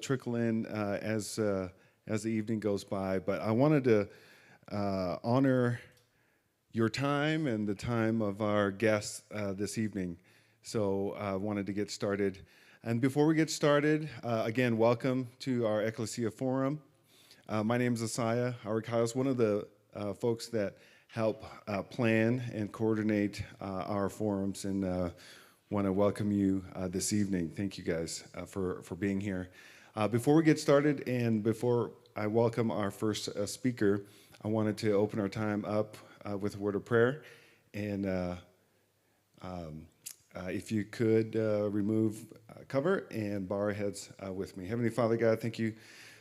trickle in as the evening goes by, but I wanted to honor your time and the time of our guests this evening. So I wanted to get started. And before we get started, again, welcome to our Ecclesia Forum. My name is Asaya Arikaios, one of the folks that help plan and coordinate our forums, and want to welcome you this evening. Thank you guys for being here. Before we get started and before I welcome our first speaker, I wanted to open our time up with a word of prayer. And if you could remove cover and bow our heads with me. Heavenly Father God, thank you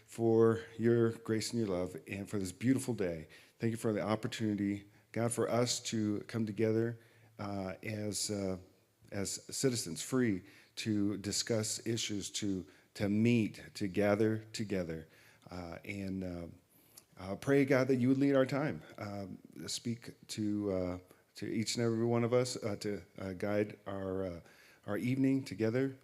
for your grace and your love and for this beautiful day. Thank you for the opportunity, God, for us to come together as citizens, free to discuss issues, to meet, to gather together. And pray, God, that you would lead our time. Speak to each and every one of us to guide our evening together.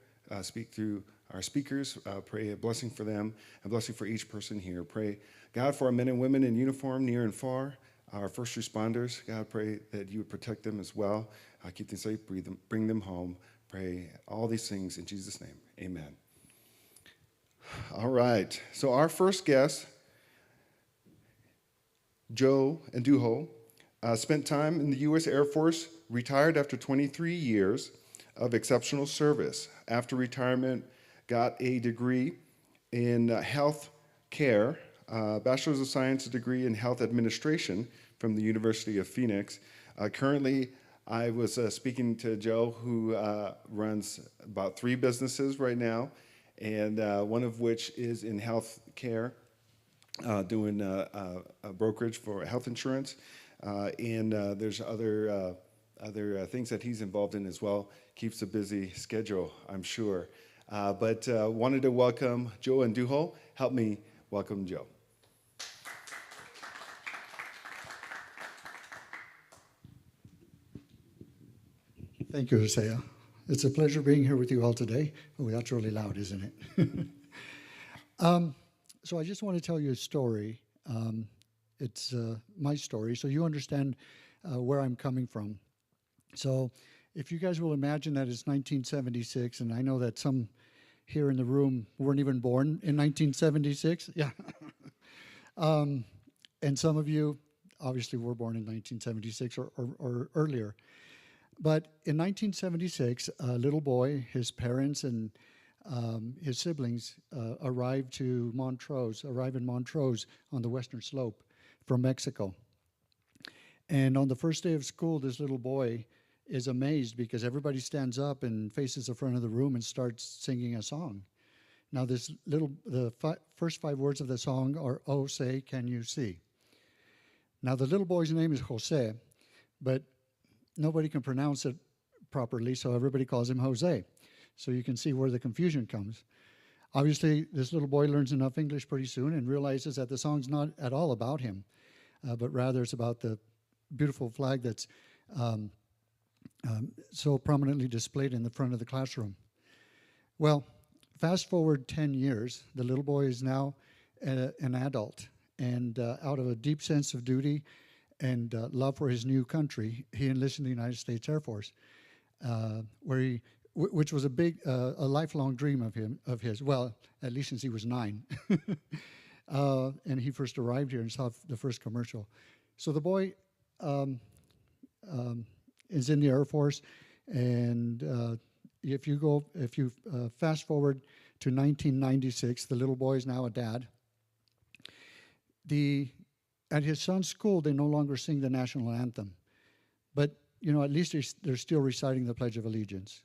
Speak through our speakers. Pray a blessing for them, a blessing for each person here. Pray, God, for our men and women in uniform, near and far, our first responders. God, pray that you would protect them as well. Keep them safe, bring them home. Pray all these things in Jesus' name. Amen. All right. So our first guest, Joe Andujo, spent time in the U.S. Air Force, retired after 23 years of exceptional service. After retirement, got a degree in health care, Bachelor's of Science degree in health administration from the University of Phoenix. Currently, I was speaking to Joe, who runs about 3 businesses right now, and one of which is in health care, doing a brokerage for health insurance. And there's other things that he's involved in as well. Keeps a busy schedule, I'm sure. But wanted to welcome Joe Andujo. Help me welcome Joe. Thank you, Hosea. It's a pleasure being here with you all today. Oh, that's really loud, isn't it? So I just want to tell you a story. It's my story, so you understand where I'm coming from. So if you guys will imagine that it's 1976, and I know that some here in the room weren't even born in 1976. Yeah. And some of you obviously were born in 1976 or earlier. But in 1976, a little boy, his parents, and his siblings arrived in Montrose on the western slope from Mexico. And on the first day of school, this little boy is amazed because everybody stands up and faces the front of the room and starts singing a song. Now, first 5 words of the song are, "Oh, say, can you see?" Now, the little boy's name is Jose, but nobody can pronounce it properly, so everybody calls him Jose. So you can see where the confusion comes. Obviously, this little boy learns enough English pretty soon and realizes that the song's not at all about him, but rather it's about the beautiful flag that's so prominently displayed in the front of the classroom. Well, fast forward 10 years, the little boy is now an adult, and out of a deep sense of duty and love for his new country, he enlisted in the United States Air Force, which was a lifelong dream of his. Well, at least since he was 9, and he first arrived here and saw the first commercial. So the boy is in the Air Force, and if you fast forward to 1996, the little boy is now a dad. At his son's school, they no longer sing the national anthem, but at least they're still reciting the Pledge of Allegiance.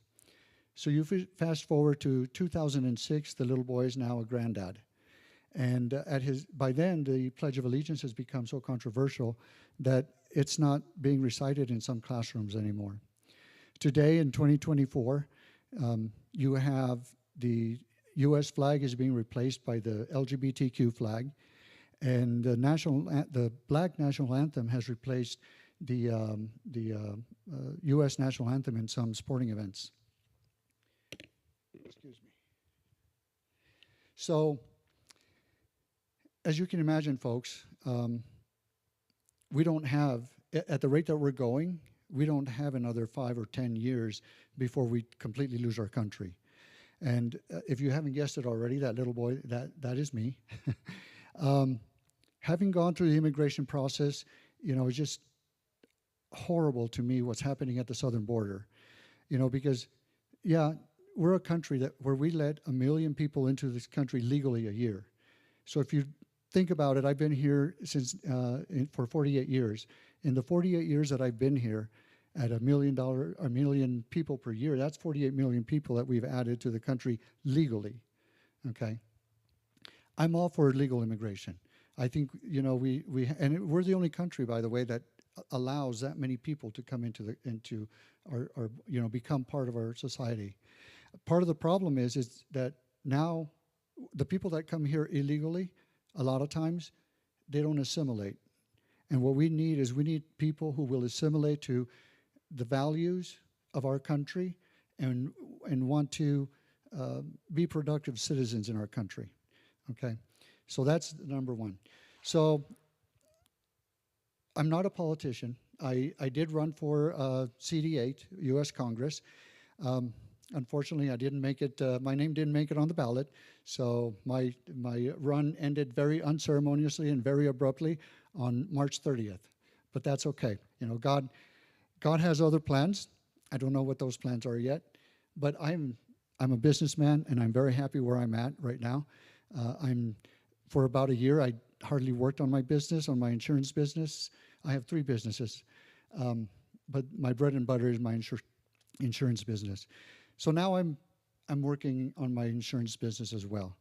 So you fast forward to 2006, the little boy is now a granddad, and by then the Pledge of Allegiance has become so controversial that it's not being recited in some classrooms anymore. Today, in 2024, you have the U.S. flag is being replaced by the LGBTQ flag, and the Black national anthem has replaced the U.S. national anthem in some sporting events. Excuse me. So, as you can imagine, folks, we don't have, at the rate that we're going, we don't have another 5 or 10 years before we completely lose our country. And if you haven't guessed it already, that little boy, that is me. Having gone through the immigration process, it's just horrible to me what's happening at the southern border. Because, yeah, we're a country where we let 1 million people into this country legally a year. So if you think about it, I've been here for 48 years. In the 48 years that I've been here, at $1 million people per year, that's 48 million people that we've added to the country legally. Okay, I'm all for legal immigration. I think and we're the only country, by the way, that allows that many people to come into our become part of our society. Part of the problem is that now the people that come here illegally, a lot of times, they don't assimilate. And what we need people who will assimilate to the values of our country and want to be productive citizens in our country. Okay, so that's number one. So I'm not a politician. I did run for CD8, U.S. Congress. Unfortunately, I didn't make it. My name didn't make it on the ballot, so my run ended very unceremoniously and very abruptly on March 30th. But that's okay. God has other plans. I don't know what those plans are yet, but I'm a businessman, and I'm very happy where I'm at right now. For about a year, I hardly worked on my business, on my insurance business. I have 3 businesses, but my bread and butter is my insurance business. So now I'm working on my insurance business as well.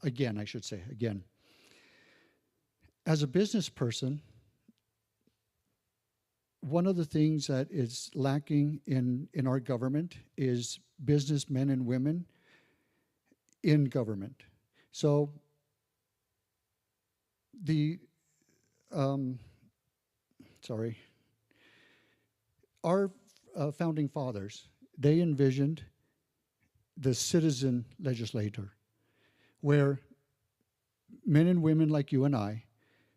Again, I should say, again. As a business person, one of the things that is lacking in our government is businessmen and women in government. So our founding fathers, they envisioned the citizen legislator, where men and women like you and I,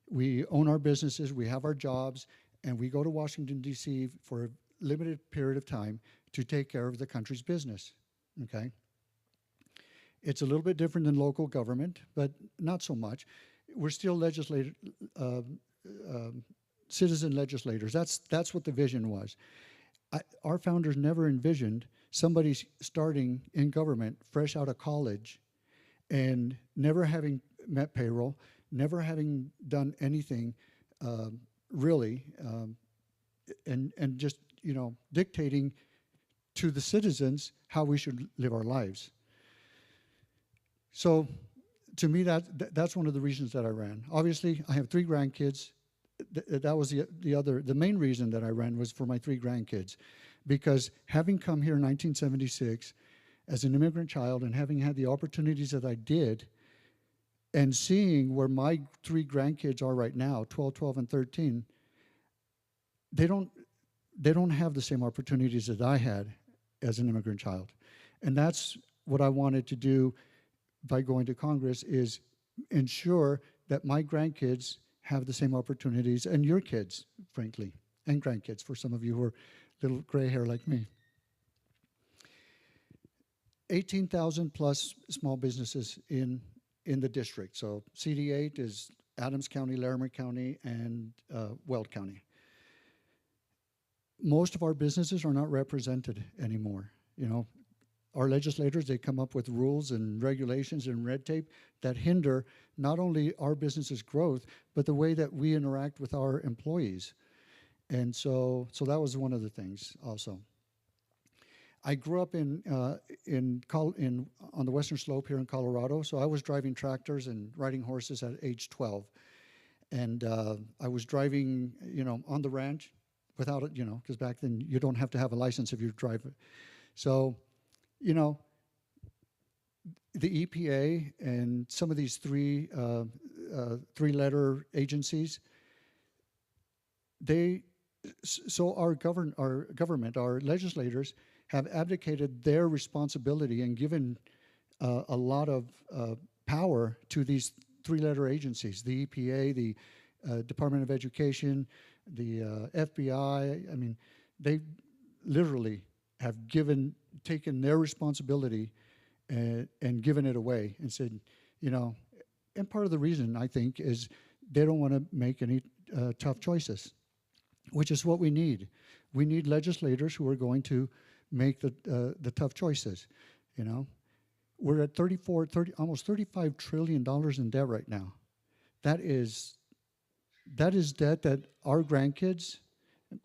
we own our businesses, we have our jobs, and we go to Washington, D.C. for a limited period of time to take care of the country's business, okay? It's a little bit different than local government, but not so much. We're still citizen legislators. That's what the vision was. Our founders never envisioned somebody starting in government fresh out of college and never having met payroll, never having done anything really, and just dictating to the citizens how we should live our lives. So to me, that's one of the reasons that I ran. Obviously, I have 3 grandkids. That was the main reason that I ran was for my 3 grandkids, because having come here in 1976 as an immigrant child and having had the opportunities that I did, and seeing where my 3 grandkids are right now, 12, and 13, they don't have the same opportunities that I had as an immigrant child. And that's what I wanted to do by going to Congress, is ensure that my grandkids have the same opportunities, and your kids, frankly, and grandkids, for some of you who are little gray hair like me. 18,000 plus small businesses in the district. So CD8 is Adams County, Larimer County, and Weld County. Most of our businesses are not represented anymore. Our legislators, they come up with rules and regulations and red tape that hinder not only our business's growth, but the way that we interact with our employees. And so that was one of the things also. I grew up on the Western Slope here in Colorado, so I was driving tractors and riding horses at age 12. And I was driving, on the ranch without it, because back then you don't have to have a license if you're driving. So, the EPA and some of these three-letter agencies, our government, our legislators, have abdicated their responsibility and given a lot of power to these three-letter agencies, the EPA, the Department of Education, the FBI. I mean, they literally have taken their responsibility and given it away and said, you know, and part of the reason, I think, is they don't want to make any tough choices, which is what we need. We need legislators who are going to make the tough choices, you know. We're at almost $35 trillion in debt right now. That is debt that our grandkids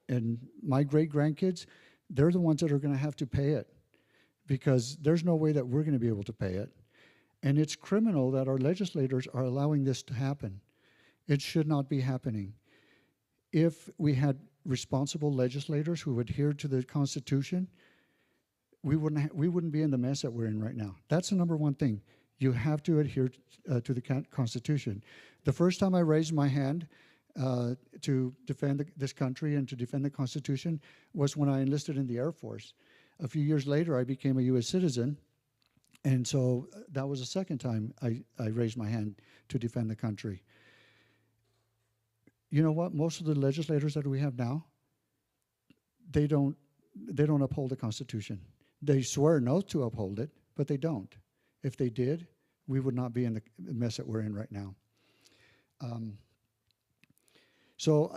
and my great-grandkids, they're the ones that are going to have to pay it, because there's no way that we're going to be able to pay it. And it's criminal that our legislators are allowing this to happen. It should not be happening. If we had responsible legislators who adhere to the Constitution, we wouldn't be in the mess that we're in right now. That's the number one thing. You have to adhere to the Constitution. The first time I raised my hand to defend this country and to defend the Constitution was when I enlisted in the Air Force. A few years later, I became a U.S. citizen, and so that was the second time I raised my hand to defend the country. You know what? Most of the legislators that we have now, they don't uphold the Constitution. They swear an oath to uphold it, but they don't. If they did, we would not be in the mess that we're in right now. So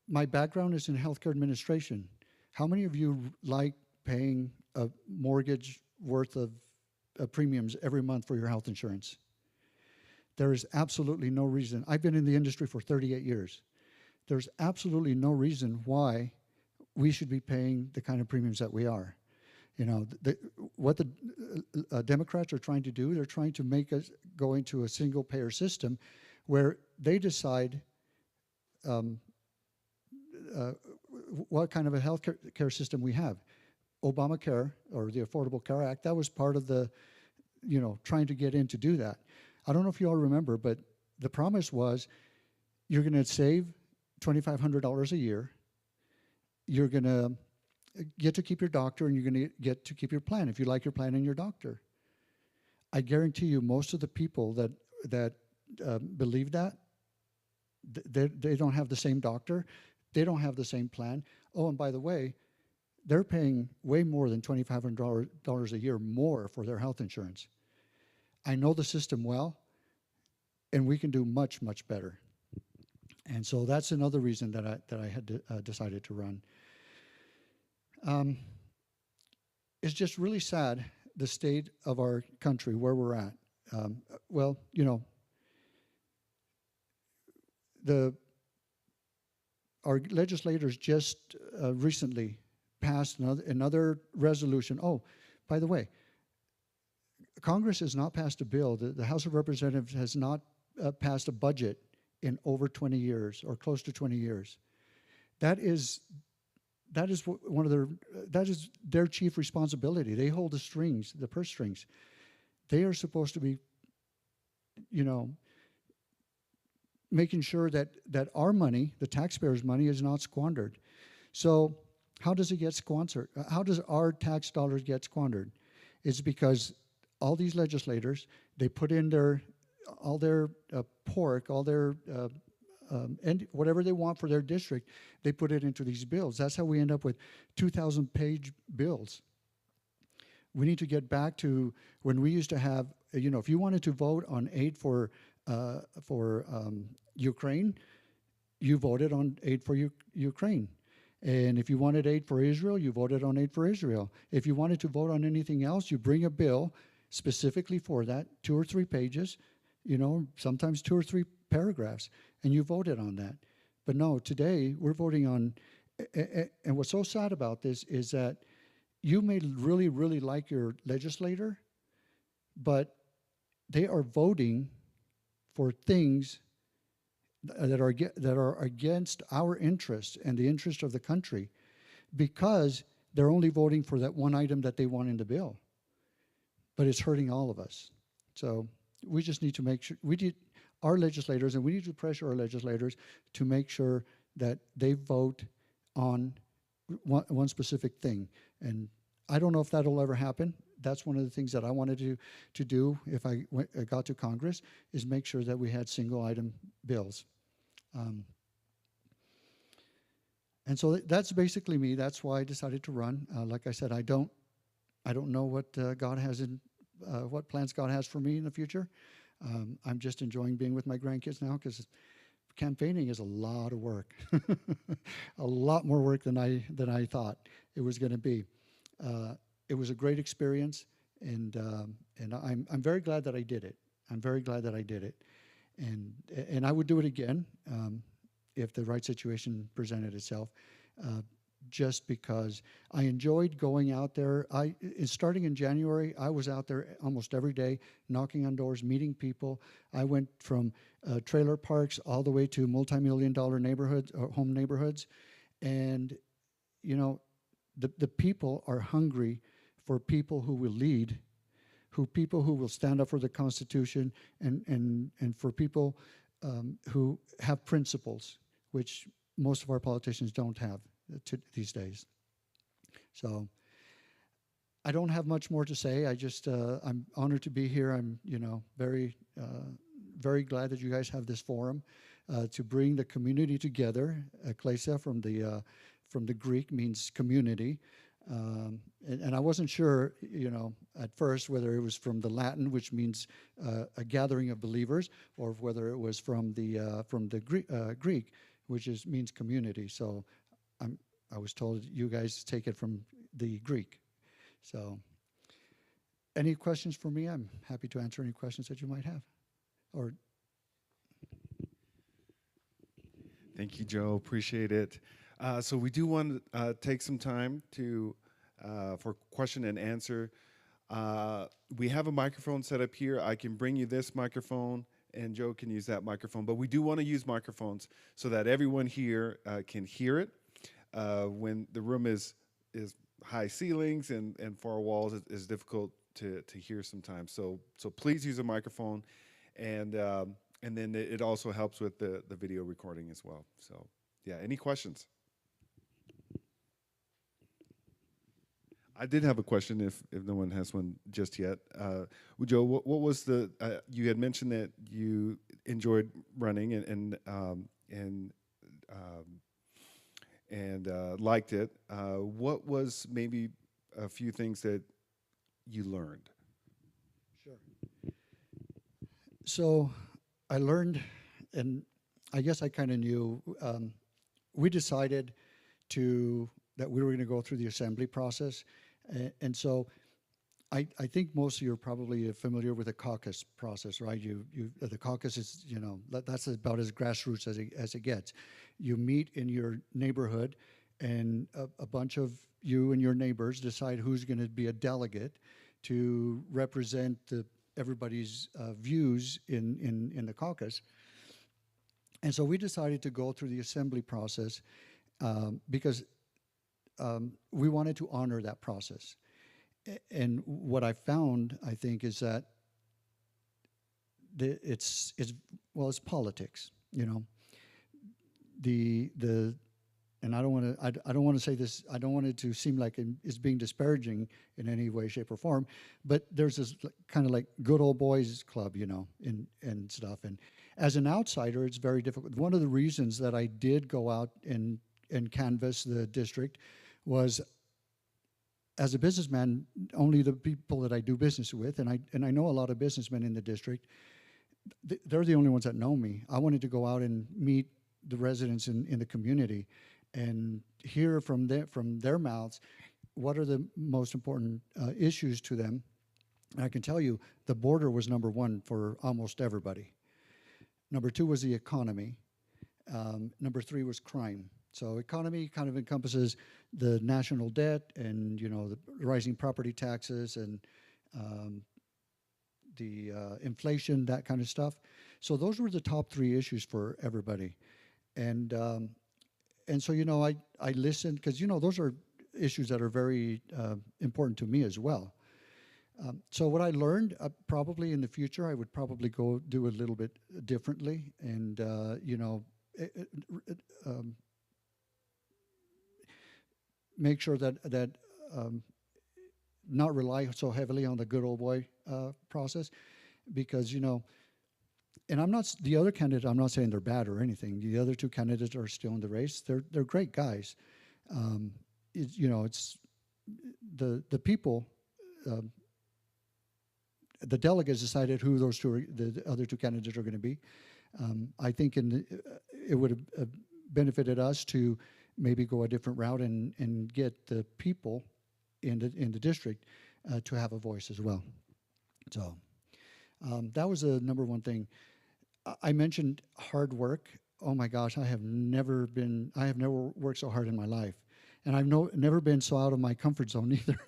my background is in healthcare administration. How many of you like paying a mortgage worth of premiums every month for your health insurance? There is absolutely no reason. I've been in the industry for 38 years. There's absolutely no reason why we should be paying the kind of premiums that we are. You know, what the Democrats are trying to do, they're trying to make us go into a single-payer system where they decide what kind of a health care system we have. Obamacare, or the Affordable Care Act, that was part of the, you know, trying to get in to do that. I don't know if you all remember, but the promise was you're going to save $2,500 a year. You're going to get to keep your doctor, and you're going to get to keep your plan if you like your plan and your doctor. I guarantee you most of the people that believe that, they don't have the same doctor, they don't have the same plan. Oh, and by the way, they're paying way more than $2,500 a year more for their health insurance. I know the system well, and we can do much, much better. And so that's another reason that I had decided to run. It's just really sad, the state of our country, where we're at. Well, you know, our legislators just recently passed another resolution. Oh, by the way, Congress has not passed a bill. The House of Representatives has not passed a budget in over 20 years, or close to 20 years. That is their chief responsibility. They hold the strings, the purse strings. They are supposed to be, you know, making sure that our money, the taxpayers' money, is not squandered. So how does it get squandered? How does our tax dollars get squandered? It's because all these legislators, they put in all their pork, all their and whatever they want for their district, they put it into these bills. That's how we end up with 2,000-page bills. We need to get back to when we used to have, you know, if you wanted to vote on aid for Ukraine, you voted on aid for Ukraine. And if you wanted aid for Israel, you voted on aid for Israel. If you wanted to vote on anything else, you bring a bill specifically for that, 2 or 3 pages, you know, sometimes 2 or 3 paragraphs, and you voted on that. But no, today we're voting on, and what's so sad about this is that you may really, really like your legislator, but they are voting for things that are against our interest and the interest of the country, because they're only voting for that one item that they want in the bill. But it's hurting all of us. So we just need to make sure, our legislators, and we need to pressure our legislators to make sure that they vote on one specific thing. And I don't know if that'll ever happen. that's one of the things that I wanted to do if I got to Congress, is make sure that we had single item bills. And so that's basically me. That's why I decided to run. Like I said, I don't know what God has in what plans God has for me in the future. I'm just enjoying being with my grandkids now, because campaigning is a lot of work, a lot more work than I thought it was going to be. It was a great experience, and I'm very glad that I did it. I'm very glad that I did it, and I would do it again if the right situation presented itself. Just because I enjoyed going out there. Starting in January, I was out there almost every day, knocking on doors, meeting people. I went from trailer parks all the way to multi-million-dollar neighborhoods, or home neighborhoods, and the people are hungry for people who will lead, people who will stand up for the Constitution, and for people who have principles, which most of our politicians don't have these days. So I don't have much more to say. I'm honored to be here. I'm very very glad that you guys have this forum to bring the community together. Ecclesia from the Greek means community, and I wasn't sure at first whether it was from the Latin, which means a gathering of believers, or whether it was from the Greek, which means community. So I was told you guys take it from the Greek. So any questions for me? I'm happy to answer any questions that you might have. Or Thank you, Joe. Appreciate it. So we do want to take some time for question and answer. We have a microphone set up here. I can bring you this microphone, and Joe can use that microphone. But we do want to use microphones so that everyone here can hear it. When the room is high ceilings and far walls, it's difficult to hear sometimes. So please use a microphone, and then it also helps with the video recording as well. So yeah, any questions? I did have a question if no one has one just yet. Joe, what was you had mentioned that you enjoyed running and liked it. What was maybe a few things that you learned? Sure. So I learned, and I guess I kind of knew, we decided that we were going to go through the assembly process. And so I think most of you are probably familiar with the caucus process, right? The caucus is, that's about as grassroots as it gets. You meet in your neighborhood, and a bunch of you and your neighbors decide who's going to be a delegate to represent everybody's views in the caucus. And so we decided to go through the assembly process because we wanted to honor that process. And what I found, I think, is that it's politics, and I don't want to say this. I don't want it to seem like it's being disparaging in any way, shape, or form. But there's this kind of like good old boys club, and stuff. And as an outsider, it's very difficult. One of the reasons that I did go out and canvass the district was, as a businessman, only the people that I do business with, and I know a lot of businessmen in the district, they're the only ones that know me. I wanted to go out and meet the residents in the community and hear from their mouths what are the most important issues to them. And I can tell you the border was number one for almost everybody. Number two was the economy. Number three was crime. So economy kind of encompasses the national debt and the rising property taxes and the inflation, that kind of stuff. So those were the top three issues for everybody, and so I listened because those are issues that are very important to me as well. So what I learned, probably in the future, I would probably go do a little bit differently, and make sure that not rely so heavily on the good old boy process, because, and I'm not the other candidate. I'm not saying they're bad or anything. The other two candidates are still in the race. They're great guys. It's the people. The delegates decided who the other two candidates are going to be. I think it would have benefited us to maybe go a different route and get the people in the district to have a voice as well. So that was the number one thing. I mentioned hard work. Oh my gosh, I have never worked so hard in my life, and I've never been so out of my comfort zone either.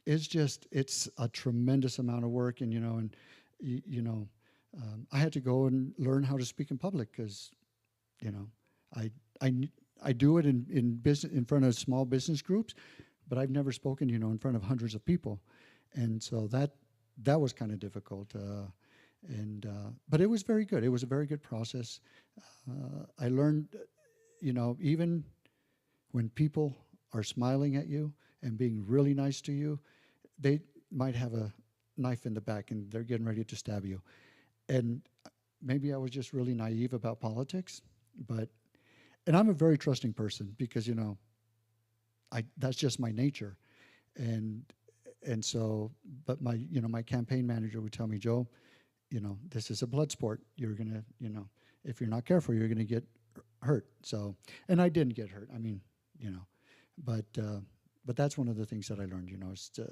It's a tremendous amount of work, and I had to go and learn how to speak in public because, I do it in business, in front of small business groups, but I've never spoken, in front of hundreds of people, and so that was kind of difficult. But it was very good. It was a very good process. I learned, even when people are smiling at you and being really nice to you, they might have a knife in the back and they're getting ready to stab you. And maybe I was just really naive about politics, and I'm a very trusting person because, that's just my nature. And so, but my campaign manager would tell me, Joe, this is a blood sport. You're going to, if you're not careful, you're going to get hurt. So, and I didn't get hurt. I mean, but that's one of the things that I learned, is to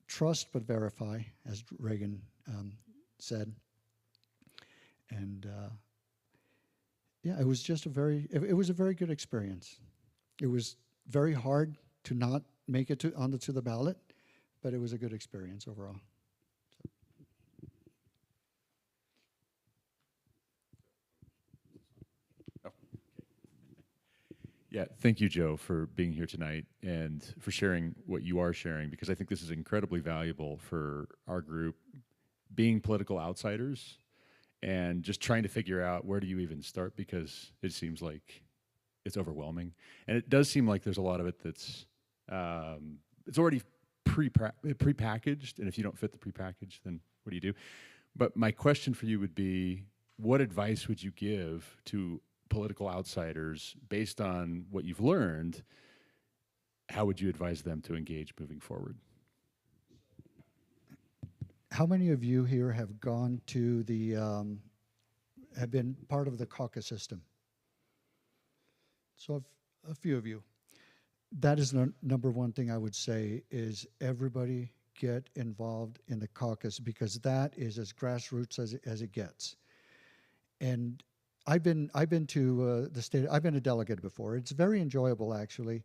trust but verify, as Reagan said. And it was just it was a very good experience. It was very hard to not make it onto the ballot, but it was a good experience overall. Yeah, thank you, Joe, for being here tonight and for sharing what you are sharing, because I think this is incredibly valuable for our group, being political outsiders and just trying to figure out where do you even start, because it seems like it's overwhelming. And it does seem like there's a lot of it that's it's already prepackaged, and if you don't fit the prepackaged, then what do you do? But my question for you would be, what advice would you give to political outsiders based on what you've learned? How would you advise them to engage moving forward? How many of you here have gone to have been part of the caucus system? So a few of you. That is the number one thing I would say is everybody get involved in the caucus, because that is as grassroots as it gets. And I've been to the state. I've been a delegate before. It's very enjoyable, actually,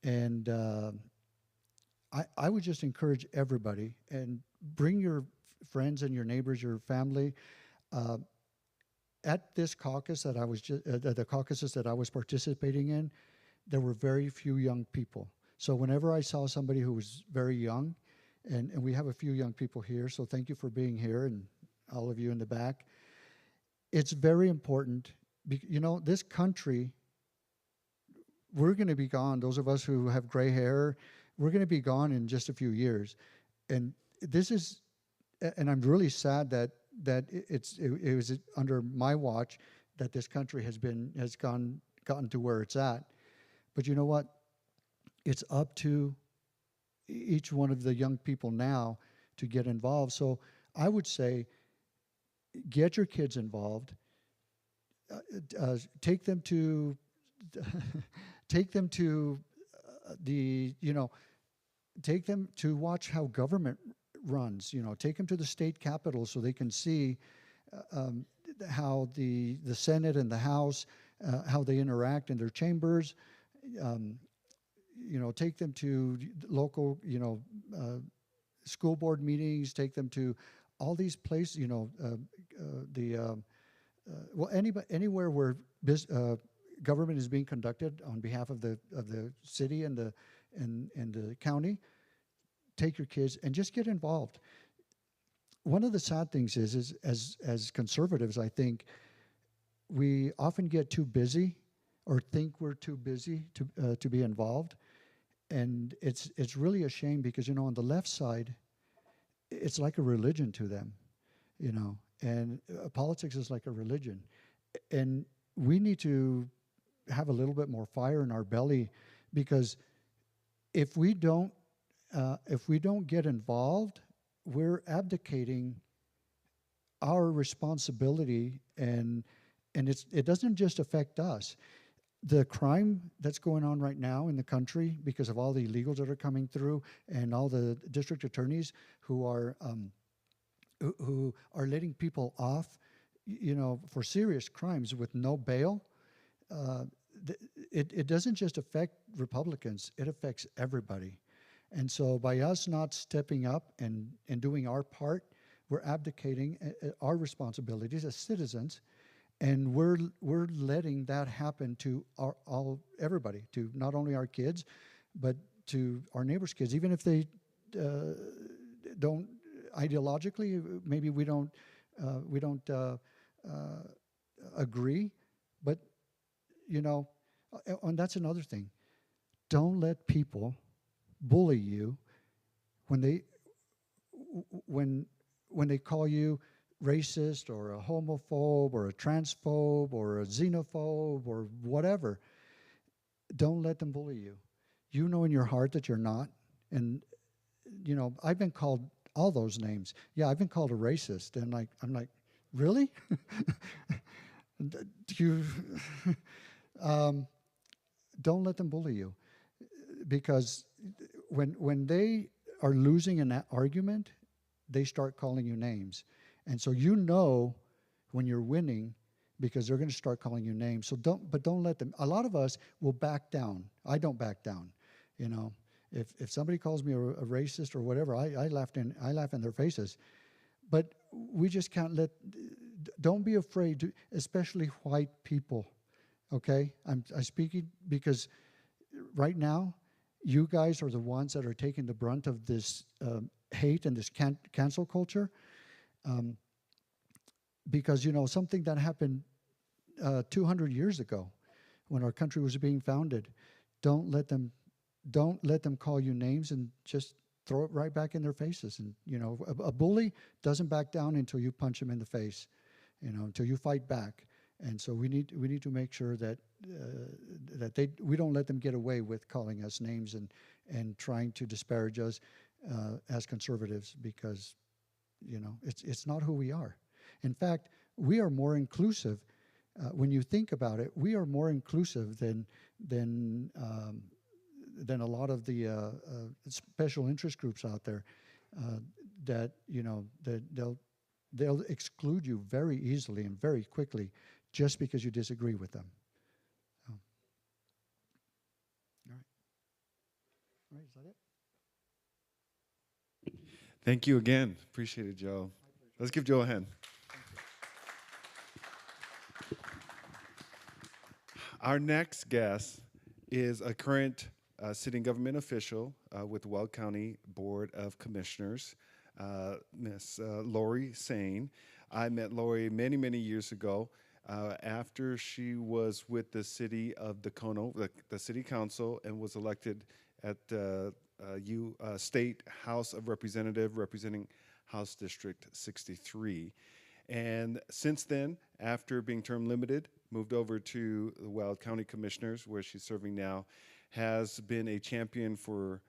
and I would just encourage everybody and bring your friends and your neighbors, your family. At this caucus that I was the caucuses that I was participating in, there were very few young people. So whenever I saw somebody who was very young, and we have a few young people here, so thank you for being here, and all of you in the back. It's very important. This country, we're going to be gone. Those of us who have gray hair, we're going to be gone in just a few years. And I'm really sad that it was under my watch that this country has gotten to where it's at. But you know what? It's up to each one of the young people now to get involved. So I would say, get your kids involved. Take them to take them to watch how government runs. Take them to the state capitol so they can see how the Senate and the House how they interact in their chambers. Take them to local school board meetings. Take them to all these places, anywhere where government is being conducted on behalf of the city and the county. Take your kids and just get involved. One of the sad things is as conservatives, I think we often get too busy or think we're too busy to be involved, And it's really a shame because, on the left side, it's like a religion to them, and politics is like a religion. And we need to have a little bit more fire in our belly, because if we don't get involved, we're abdicating our responsibility, and it doesn't just affect us. The crime that's going on right now in the country because of all the illegals that are coming through and all the district attorneys who are letting people off, for serious crimes with no bail. It doesn't just affect Republicans; it affects everybody. And so, by us not stepping up and doing our part, we're abdicating our responsibilities as citizens. And we're letting that happen to everybody, to not only our kids, but to our neighbors' kids, even if they don't ideologically. Maybe we don't agree, but and that's another thing. Don't let people bully you when they call you racist or a homophobe or a transphobe or a xenophobe or whatever. Don't let them bully you. You know in your heart that you're not. And, I've been called all those names. Yeah, I've been called a racist. And I'm like, really? Don't let them bully you. Because when they are losing an argument, they start calling you names. And so when you're winning, because they're going to start calling you names. So don't let them. A lot of us will back down. I don't back down. If somebody calls me a racist or whatever, I laugh in their faces. But we just can't don't be afraid, especially white people. Okay, I'm speaking because right now, you guys are the ones that are taking the brunt of this hate and this cancel culture. Because something that happened 200 years ago, when our country was being founded, don't let them call you names and just throw it right back in their faces. And a bully doesn't back down until you punch him in the face, until you fight back. And so we need to make sure that we don't let them get away with calling us names and trying to disparage us as conservatives, because it's not who we are. In fact, we are more inclusive. When you think about it, we are more inclusive than a lot of the special interest groups out there. That they'll exclude you very easily and very quickly just because you disagree with them. So. All right, is that it? Thank you again. Appreciate it, Joe. Let's give Joe a hand. Our next guest is a current sitting government official with the Weld County Board of Commissioners, Miss Lori Saine. I met Lori many, many years ago after she was with the city of Dacono, the city council, and was elected at State House of Representatives, representing House District 63. And since then, after being term limited, moved over to the Weld County Commissioners, where she's serving now, has been a champion for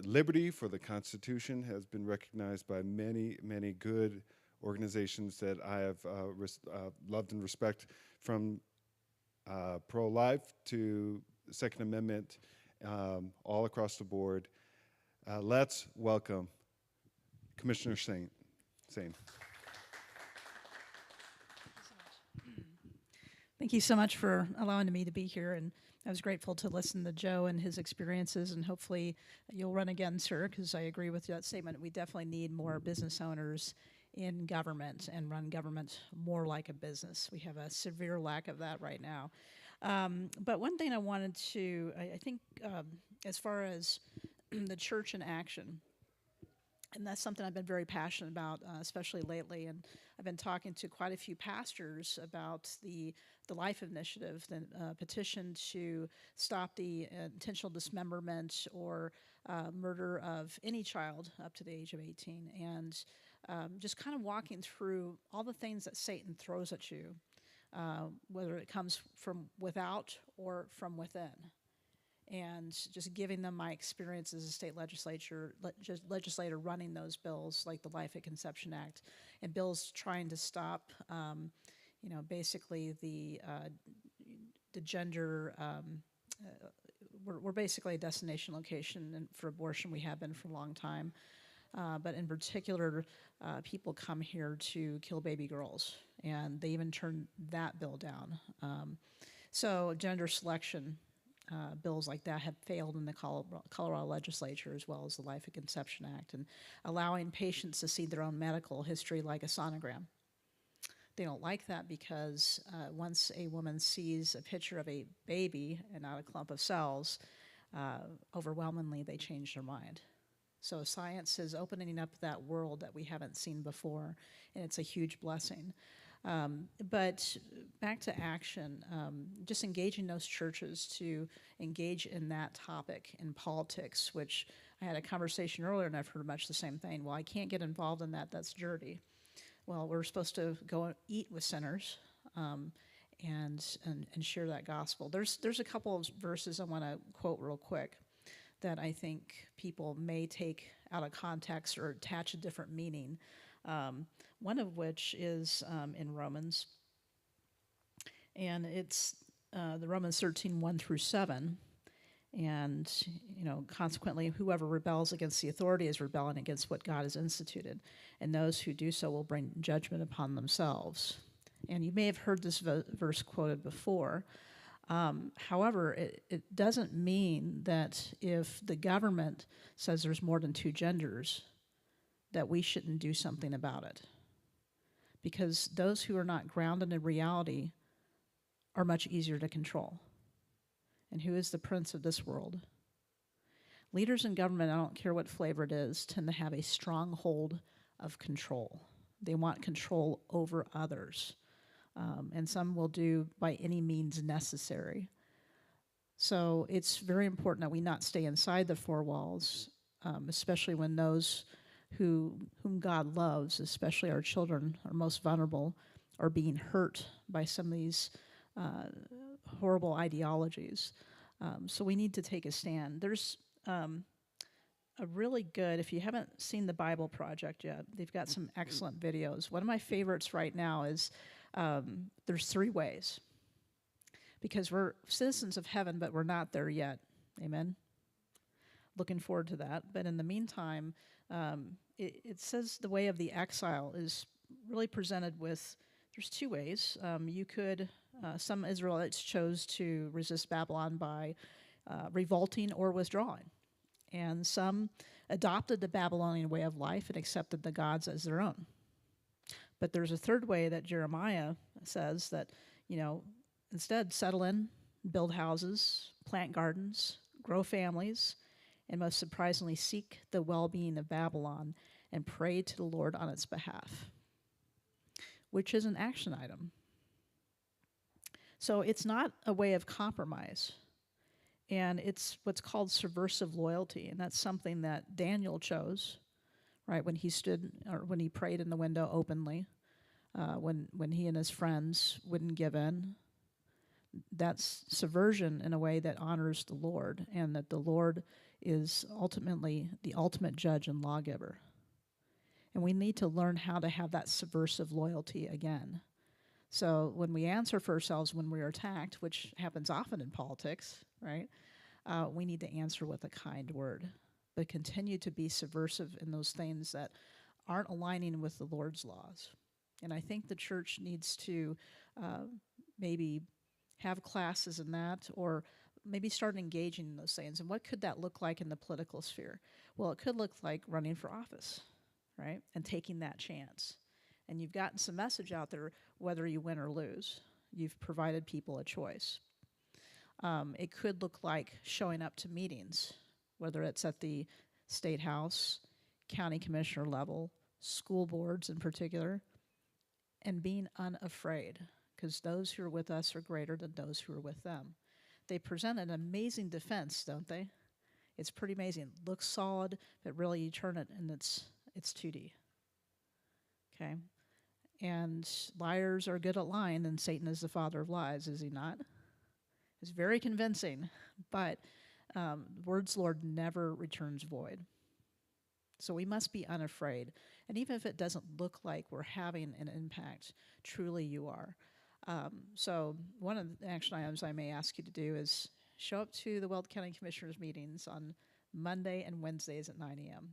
liberty, for the Constitution, has been recognized by many, many good organizations that I have loved and respect, from pro-life to Second Amendment, all across the board. Let's welcome Commissioner Saine. Thank you so much for allowing me to be here, and I was grateful to listen to Joe and his experiences, and hopefully you'll run again, sir, because I agree with that statement. We definitely need more business owners in government and run government more like a business. We have a severe lack of that right now. But one thing I wanted to, I think as far as the church in action, And that's something I've been very passionate about, especially lately. And I've been talking to quite a few pastors about the Life Initiative, the petition to stop the intentional dismemberment or murder of any child up to the age of 18. And just kind of walking through all the things that Satan throws at you, whether it comes from without or from within. And just giving them my experience as a state legislator running those bills like the Life at Conception Act and bills trying to stop, basically the gender. We're basically a destination location for abortion. We have been for a long time, but in particular, people come here to kill baby girls, and they even turned that bill down. So gender selection. Bills like that have failed in the Colorado legislature, as well as the Life at Conception Act, and allowing patients to see their own medical history like a sonogram. They don't like that because once a woman sees a picture of a baby and not a clump of cells, overwhelmingly they change their mind. So science is opening up that world that we haven't seen before, and it's a huge blessing. But back to action, just engaging those churches to engage in that topic in politics, which I had a conversation earlier and I've heard much the same thing. Well, I can't get involved in that, that's dirty. Well, we're supposed to go eat with sinners and share that gospel. There's a couple of verses I want to quote real quick that I think people may take out of context or attach a different meaning. One of which is in Romans, and it's the Romans 13, 1 through 7. And, consequently, whoever rebels against the authority is rebelling against what God has instituted, and those who do so will bring judgment upon themselves. And you may have heard this verse quoted before. However, it doesn't mean that if the government says there's more than two genders, that we shouldn't do something about it. Because those who are not grounded in reality are much easier to control. And who is the prince of this world? Leaders in government, I don't care what flavor it is, tend to have a strong hold of control. They want control over others. And some will do by any means necessary. So it's very important that we not stay inside the four walls, especially when those whom God loves, especially our children, are most vulnerable, are being hurt by some of these horrible ideologies. So we need to take a stand. There's a really good, if you haven't seen the Bible Project yet, they've got some excellent videos. One of my favorites right now is there's 3 ways. Because we're citizens of heaven, but we're not there yet. Amen? Looking forward to that. But in the meantime, it says the way of the exile is really presented with, there's 2 ways. You could, some Israelites chose to resist Babylon by revolting or withdrawing. And some adopted the Babylonian way of life and accepted the gods as their own. But there's a 3rd way that Jeremiah says that, instead settle in, build houses, plant gardens, grow families, and most surprisingly seek the well-being of Babylon and pray to the Lord on its behalf, which is an action item. So it's not a way of compromise, and it's what's called subversive loyalty, and that's something that Daniel chose, right, when he stood, or when he prayed in the window openly, when he and his friends wouldn't give in. That's subversion in a way that honors the Lord, and that the Lord is ultimately the ultimate judge and lawgiver. And we need to learn how to have that subversive loyalty again. So when we answer for ourselves when we are attacked, which happens often in politics, right, we need to answer with a kind word, but continue to be subversive in those things that aren't aligning with the Lord's laws. And I think the church needs to maybe have classes in that, or maybe start engaging in those things. And what could that look like in the political sphere? Well, it could look like running for office, right, and taking that chance. And you've gotten some message out there, whether you win or lose. You've provided people a choice. It could look like showing up to meetings, whether it's at the State House, county commissioner level, school boards in particular, and being unafraid, because those who are with us are greater than those who are with them. They present an amazing defense, don't they? It's pretty amazing. It looks solid, but really you turn it and it's 2D. Okay? And liars are good at lying, and Satan is the father of lies, is he not? It's very convincing, but word's Lord never returns void. So we must be unafraid. And even if it doesn't look like we're having an impact, truly you are. So one of the action items I may ask you to do is show up to the Weld County Commissioners meetings on Monday and Wednesdays at 9 a.m.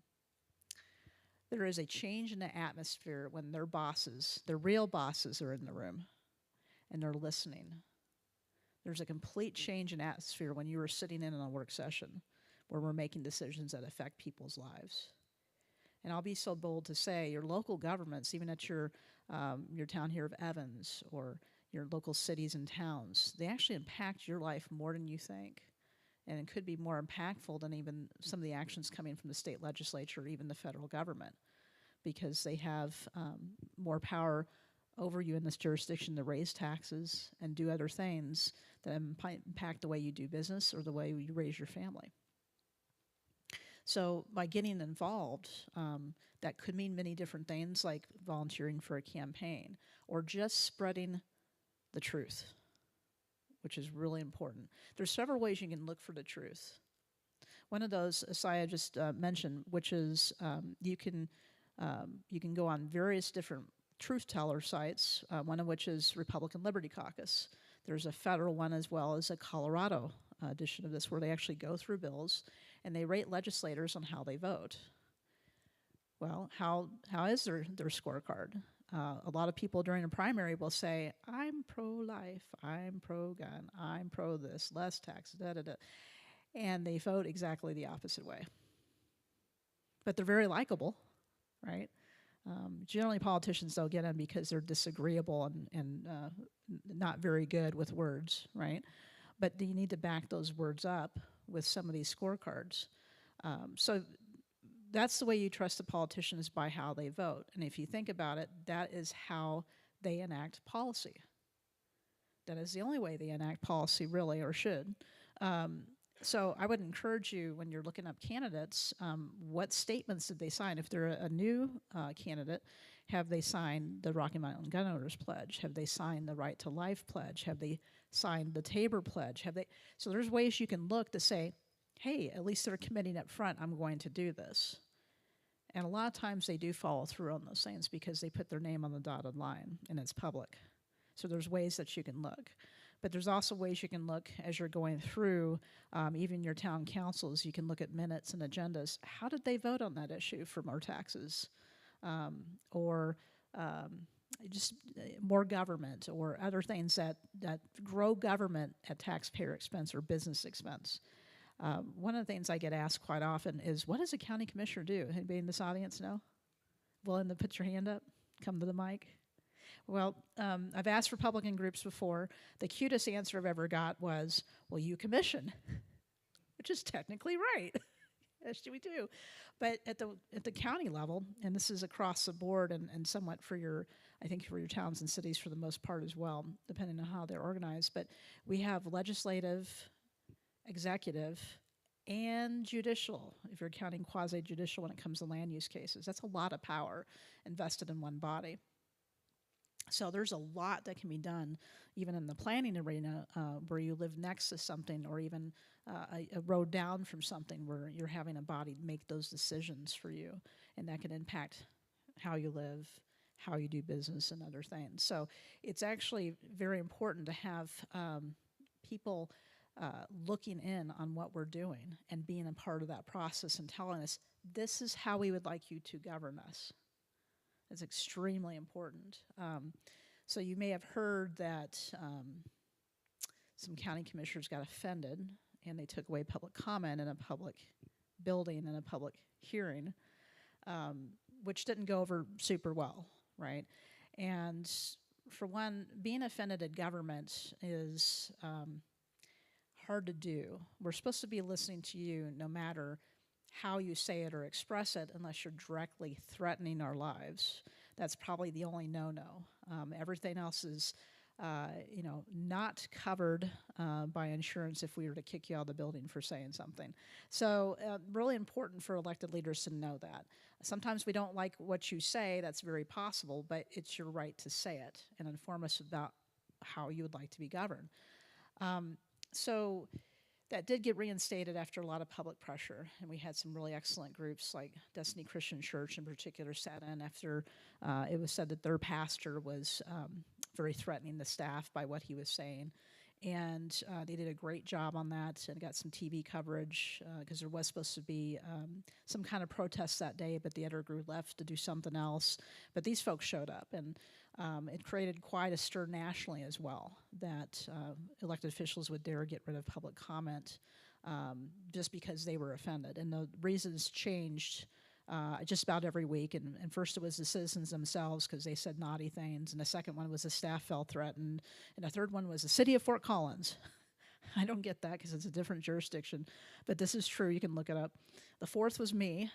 There is a change in the atmosphere when their bosses, their real bosses, are in the room and they're listening. There's a complete change in atmosphere when you are sitting in on a work session where we're making decisions that affect people's lives. And I'll be so bold to say your local governments, even at your town here of Evans or your local cities and towns, they actually impact your life more than you think. And it could be more impactful than even some of the actions coming from the state legislature or even the federal government, because they have more power over you in this jurisdiction to raise taxes and do other things that impact the way you do business or the way you raise your family. So by getting involved, that could mean many different things, like volunteering for a campaign or just spreading the truth, which is really important. There's several ways you can look for the truth. One of those, Isaiah just mentioned, which is you can go on various different truth teller sites, one of which is Republican Liberty Caucus. There's a federal one as well as a Colorado edition of this, where they actually go through bills and they rate legislators on how they vote. Well, how is their scorecard? A lot of people during a primary will say, I'm pro-life, I'm pro-gun, I'm pro this, less tax, da-da-da. And they vote exactly the opposite way. But they're very likable, right? Generally, politicians don't get in because they're disagreeable and not very good with words, right? But you need to back those words up with some of these scorecards. So that's the way you trust a politician, is by how they vote. And if you think about it, that is how they enact policy. That is the only way they enact policy, really, or should. So I would encourage you, when you're looking up candidates, what statements did they sign? If they're a new candidate, have they signed the Rocky Mountain Gun Owners Pledge? Have they signed the Right to Life Pledge? Have they signed the Tabor Pledge? So there's ways you can look to say, hey, at least they're committing up front, I'm going to do this. And a lot of times they do follow through on those things because they put their name on the dotted line and it's public. So there's ways that you can look. But there's also ways you can look as you're going through, even your town councils. You can look at minutes and agendas. How did they vote on that issue for more taxes? Or just more government, or other things that grow government at taxpayer expense or business expense. One of the things I get asked quite often is, what does a county commissioner do? Anybody in this audience know? Willing to put your hand up? Come to the mic. Well, I've asked Republican groups before. The cutest answer I've ever got was, well, you commission, which is technically right. Yes, we do. But at the county level, and this is across the board and somewhat for your towns and cities for the most part as well, depending on how they're organized, but we have legislative, executive, and judicial, if you're counting quasi-judicial when it comes to land use cases. That's a lot of power invested in one body. So there's a lot that can be done, even in the planning arena, where you live next to something, or even a road down from something, where you're having a body make those decisions for you, and that can impact how you live, how you do business, and other things. So it's actually very important to have people looking in on what we're doing and being a part of that process and telling us, this is how we would like you to govern us. It's extremely important. So you may have heard that some county commissioners got offended and they took away public comment in a public building and a public hearing, which didn't go over super well, right? And for one, being offended at government is hard to do. We're supposed to be listening to you no matter how you say it or express it unless you're directly threatening our lives. That's probably the only no-no. Everything else is, not covered by insurance if we were to kick you out of the building for saying something. So really important for elected leaders to know that. Sometimes we don't like what you say, that's very possible, but it's your right to say it and inform us about how you would like to be governed. So that did get reinstated after a lot of public pressure, and we had some really excellent groups like Destiny Christian Church in particular sat in after it was said that their pastor was very threatening the staff by what he was saying. And they did a great job on that and got some TV coverage because there was supposed to be some kind of protest that day, but the editor group left to do something else. But these folks showed up, and it created quite a stir nationally as well that elected officials would dare get rid of public comment just because they were offended. And the reasons changed just about every week. And first it was the citizens themselves because they said naughty things. And the second one was the staff felt threatened. And the third one was the city of Fort Collins. I don't get that because it's a different jurisdiction. But this is true. You can look it up. The fourth was me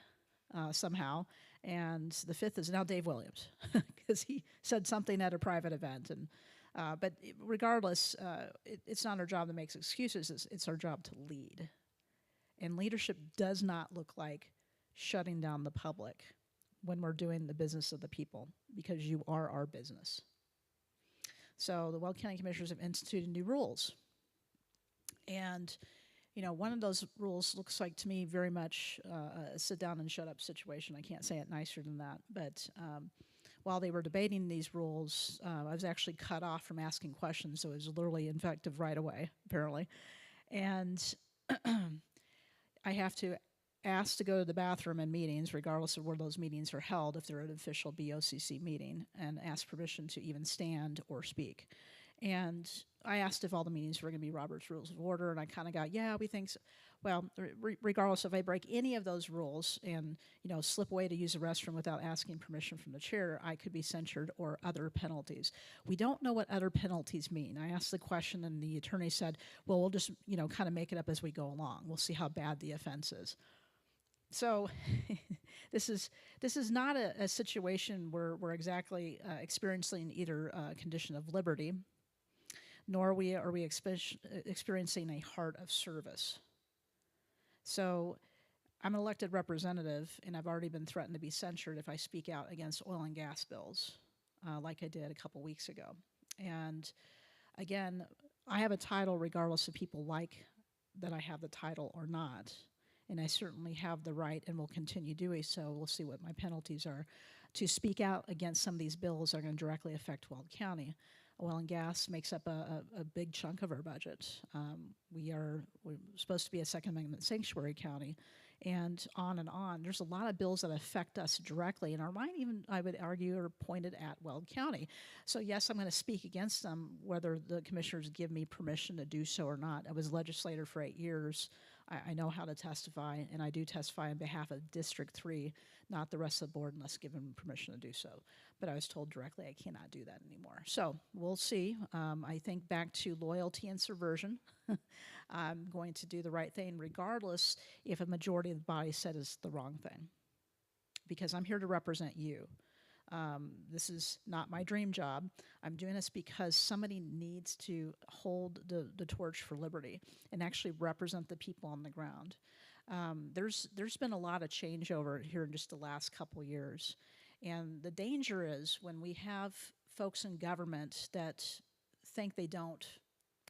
somehow. And the fifth is now Dave Williams because he said something at a private event. And but regardless, it's not our job to make excuses. It's our job to lead. And leadership does not look like shutting down the public when we're doing the business of the people, because you are our business. So the Weld County Commissioners have instituted new rules. And, one of those rules looks like to me very much a sit down and shut up situation. I can't say it nicer than that. But while they were debating these rules, I was actually cut off from asking questions, so it was literally effective right away, apparently. And I have to asked to go to the bathroom in meetings, regardless of where those meetings are held, if they're an official BOCC meeting, and ask permission to even stand or speak. And I asked if all the meetings were going to be Robert's Rules of Order, and I kind of got, yeah, we think so. Well, regardless, if I break any of those rules and, slip away to use the restroom without asking permission from the chair, I could be censured or other penalties. We don't know what other penalties mean. I asked the question, and the attorney said, well, we'll just, kind of make it up as we go along. We'll see how bad the offense is. So this is not a situation where we're exactly experiencing either a condition of liberty, nor are we experiencing a heart of service. So I'm an elected representative, and I've already been threatened to be censured if I speak out against oil and gas bills, like I did a couple weeks ago. And again, I have a title regardless if people like that I have the title or not. And I certainly have the right and will continue doing so. We'll see what my penalties are to speak out against some of these bills that are going to directly affect Weld County. Oil and gas makes up a big chunk of our budget. We're supposed to be a Second Amendment sanctuary county, and on and on. There's a lot of bills that affect us directly, and are mine even, I would argue, are pointed at Weld County. So yes, I'm going to speak against them, whether the commissioners give me permission to do so or not. I was a legislator for 8 years. I know how to testify, and I do testify on behalf of District 3, not the rest of the board unless given permission to do so. But I was told directly I cannot do that anymore. So we'll see. I think back to loyalty and subversion. I'm going to do the right thing regardless if a majority of the body said it's the wrong thing, because I'm here to represent you. This is not my dream job. I'm doing this because somebody needs to hold the torch for liberty and actually represent the people on the ground. There's been a lot of changeover here in just the last couple years. And the danger is when we have folks in government that think they don't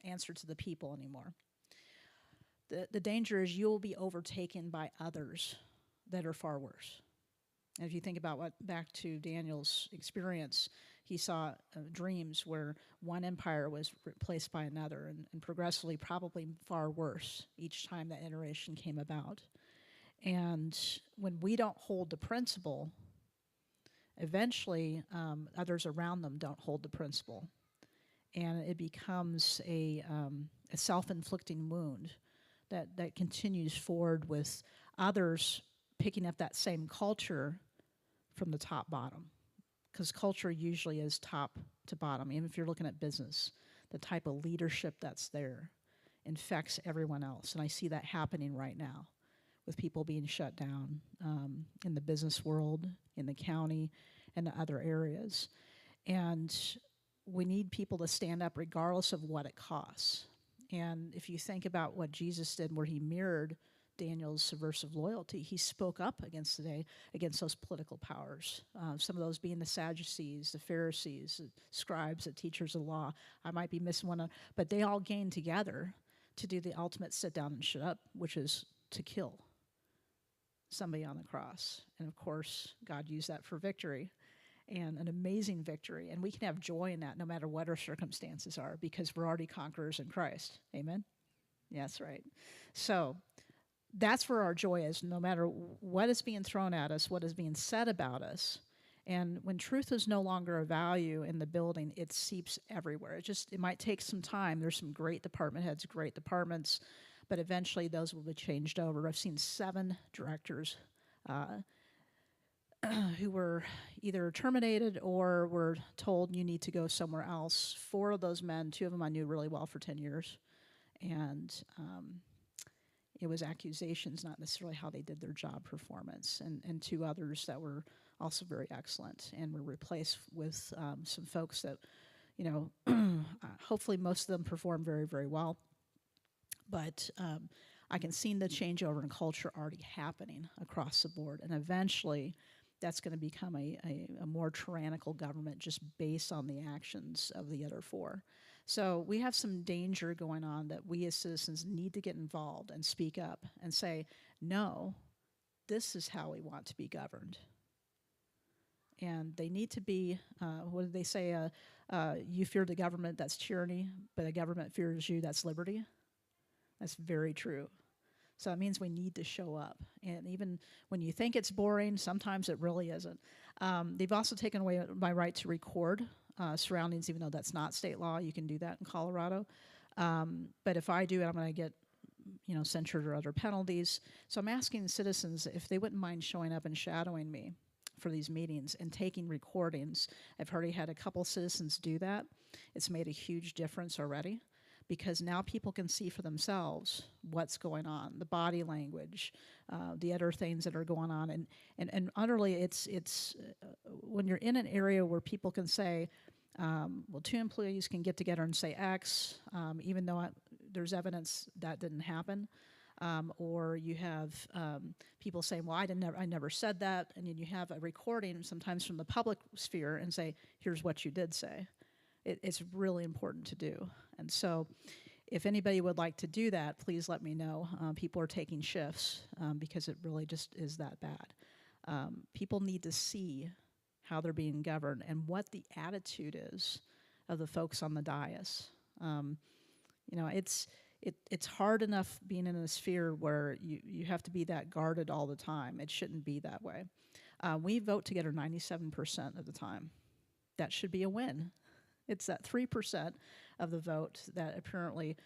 answer to the people anymore. The danger is you'll be overtaken by others that are far worse. And if you think about back to Daniel's experience, he saw dreams where one empire was replaced by another, and progressively probably far worse each time that iteration came about. And when we don't hold the principle, eventually others around them don't hold the principle. And it becomes a self-inflicting wound that continues forward with others picking up that same culture from the top bottom, because culture usually is top to bottom. Even if you're looking at business, the type of leadership that's there infects everyone else, and I see that happening right now. with people being shut down in the business world, in the county, and other areas. And we need people to stand up regardless of what it costs. And if you think about what Jesus did, where he mirrored Daniel's subversive loyalty, he spoke up against those political powers. Some of those being the Sadducees, the Pharisees, the scribes, the teachers of law. I might be missing one, but they all gained together to do the ultimate sit down and shut up, which is to kill somebody on the cross. And of course, God used that for victory, and an amazing victory. And we can have joy in that no matter what our circumstances are, because we're already conquerors in Christ. Amen? Yes, right. So that's where our joy is, no matter what is being thrown at us, what is being said about us. And when truth is no longer a value in the building, it seeps everywhere. It might take some time. There's some great department heads, great departments, but eventually those will be changed over. I've seen 7 directors who were either terminated or were told you need to go somewhere else. 4 of those men, 2 of them I knew really well for 10 years. And it was accusations, not necessarily how they did their job performance. And 2 others that were also very excellent and were replaced with some folks that, hopefully most of them performed very, very well. But I can see the changeover in culture already happening across the board. And eventually that's going to become a more tyrannical government just based on the actions of the other 4. So we have some danger going on that we as citizens need to get involved and speak up and say, no, this is how we want to be governed. And they need to be, what did they say? You fear the government, that's tyranny, but a government fears you, that's liberty. That's very true. So it means we need to show up. And even when you think it's boring, sometimes it really isn't. They've also taken away my right to record surroundings, even though that's not state law. You can do that in Colorado. But if I do it, I'm going to get censured or other penalties. So I'm asking citizens if they wouldn't mind showing up and shadowing me for these meetings and taking recordings. I've already had a couple citizens do that. It's made a huge difference already, because now people can see for themselves what's going on, the body language, the other things that are going on. And utterly, it's when you're in an area where people can say, well, 2 employees can get together and say X, even though there's evidence that didn't happen. Or you have people saying, well, I never said that. And then you have a recording sometimes from the public sphere and say, here's what you did say. It's really important to do. And so if anybody would like to do that, please let me know. People are taking shifts because it really just is that bad. People need to see how they're being governed and what the attitude is of the folks on the dais. It's hard enough being in a sphere where you have to be that guarded all the time. It shouldn't be that way. We vote together 97% of the time. That should be a win. It's that 3% of the vote that apparently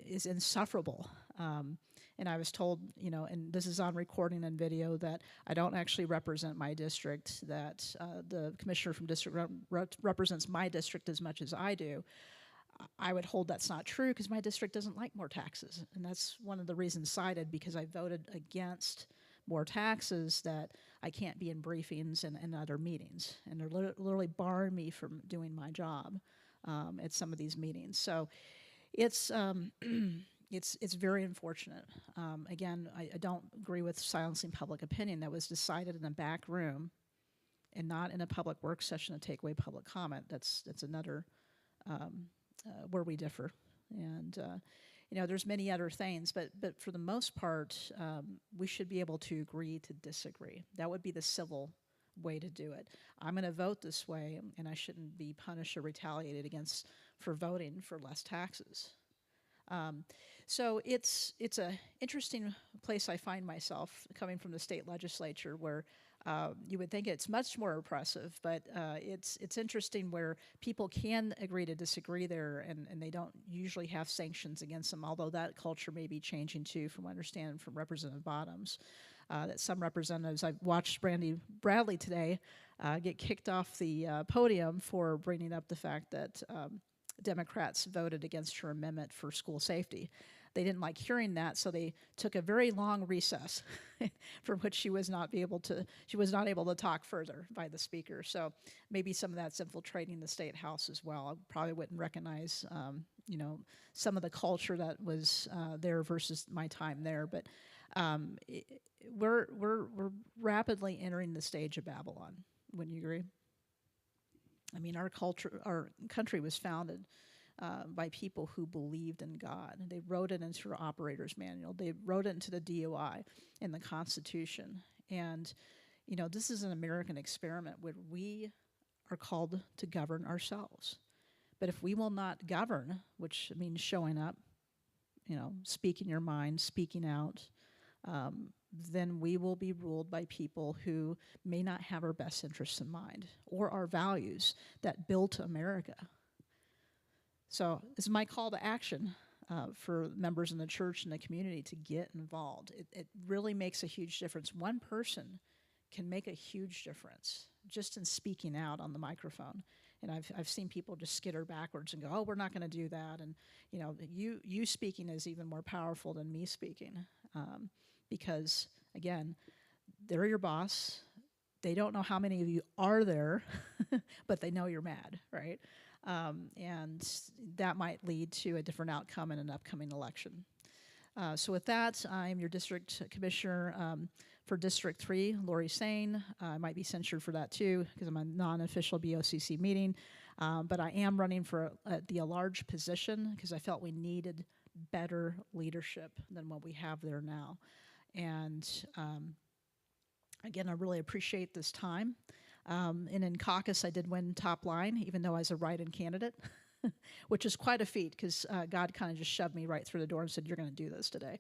is insufferable. And I was told, and this is on recording and video, that I don't actually represent my district, that the commissioner from district represents my district as much as I do. I would hold that's not true, because my district doesn't like more taxes. And that's one of the reasons cited, because I voted against more taxes, that I can't be in briefings and other meetings. And they're literally barring me from doing my job at some of these meetings. So it's very unfortunate. Again, I don't agree with silencing public opinion. That was decided in a back room and not in a public work session to take away public comment. That's another where we differ. And there's many other things, but for the most part, we should be able to agree to disagree. That would be the civil way to do it. I'm going to vote this way, and I shouldn't be punished or retaliated against for voting for less taxes. So it's an interesting place I find myself, coming from the state legislature, where you would think it's much more oppressive, but it's interesting where people can agree to disagree there, and they don't usually have sanctions against them, although that culture may be changing too, from what I understand from Representative Bottoms. That some representatives, I've watched Brandy Bradley today get kicked off the podium for bringing up the fact that Democrats voted against her amendment for school safety. they didn't like hearing that, so they took a very long recess from which she was not able to talk further by the speaker. So maybe some of that's infiltrating the state house as well. I probably wouldn't recognize, some of the culture that was there versus my time there, but we're rapidly entering the stage of Babylon. Wouldn't you agree? I mean, our country was founded by people who believed in God. They wrote it into our operator's manual. They wrote it into the DOI and the Constitution. And, this is an American experiment where we are called to govern ourselves. But if we will not govern, which means showing up, speaking your mind, speaking out, then we will be ruled by people who may not have our best interests in mind or our values that built America. So it's my call to action for members in the church and the community to get involved. It really makes a huge difference. One person can make a huge difference just in speaking out on the microphone. And I've seen people just skitter backwards and go, oh, we're not going to do that. And, you speaking is even more powerful than me speaking. Because, again, they're your boss. They don't know how many of you are there, but they know you're mad, right? And that might lead to a different outcome in an upcoming election. So with that, I'm your district commissioner for District 3, Lori Saine. I might be censured for that too because I'm a non-official BOCC meeting. But I am running for the large position because I felt we needed better leadership than what we have there now. And again, I really appreciate this time. And in caucus, I did win top line, even though I was a write-in candidate, which is quite a feat because God kind of just shoved me right through the door and said, you're going to do this today.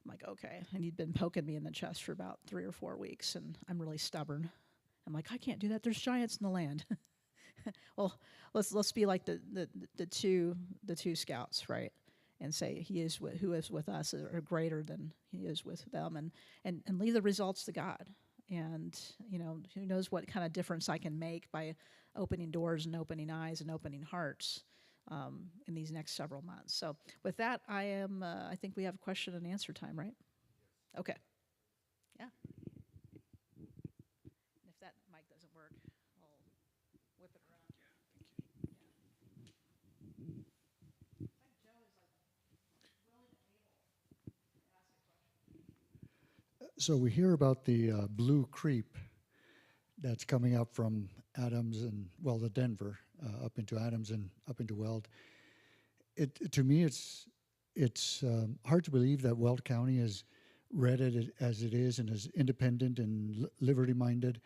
I'm like, okay. And he'd been poking me in the chest for about 3 or 4 weeks, and I'm really stubborn. I'm like, I can't do that. There's giants in the land. Well, let's be like the two scouts, right? And say who is with us are greater than he is with them, and leave the results to God. And who knows what kind of difference I can make by opening doors and opening eyes and opening hearts in these next several months. So with that, I think we have question and answer time, right? Okay. Yeah. And if that mic doesn't work, I'll whip it around. So we hear about the blue creep that's coming up from Adams and, the Denver, up into Adams and up into Weld. To me, it's hard to believe that Weld County has read it as it is and is independent and liberty-minded.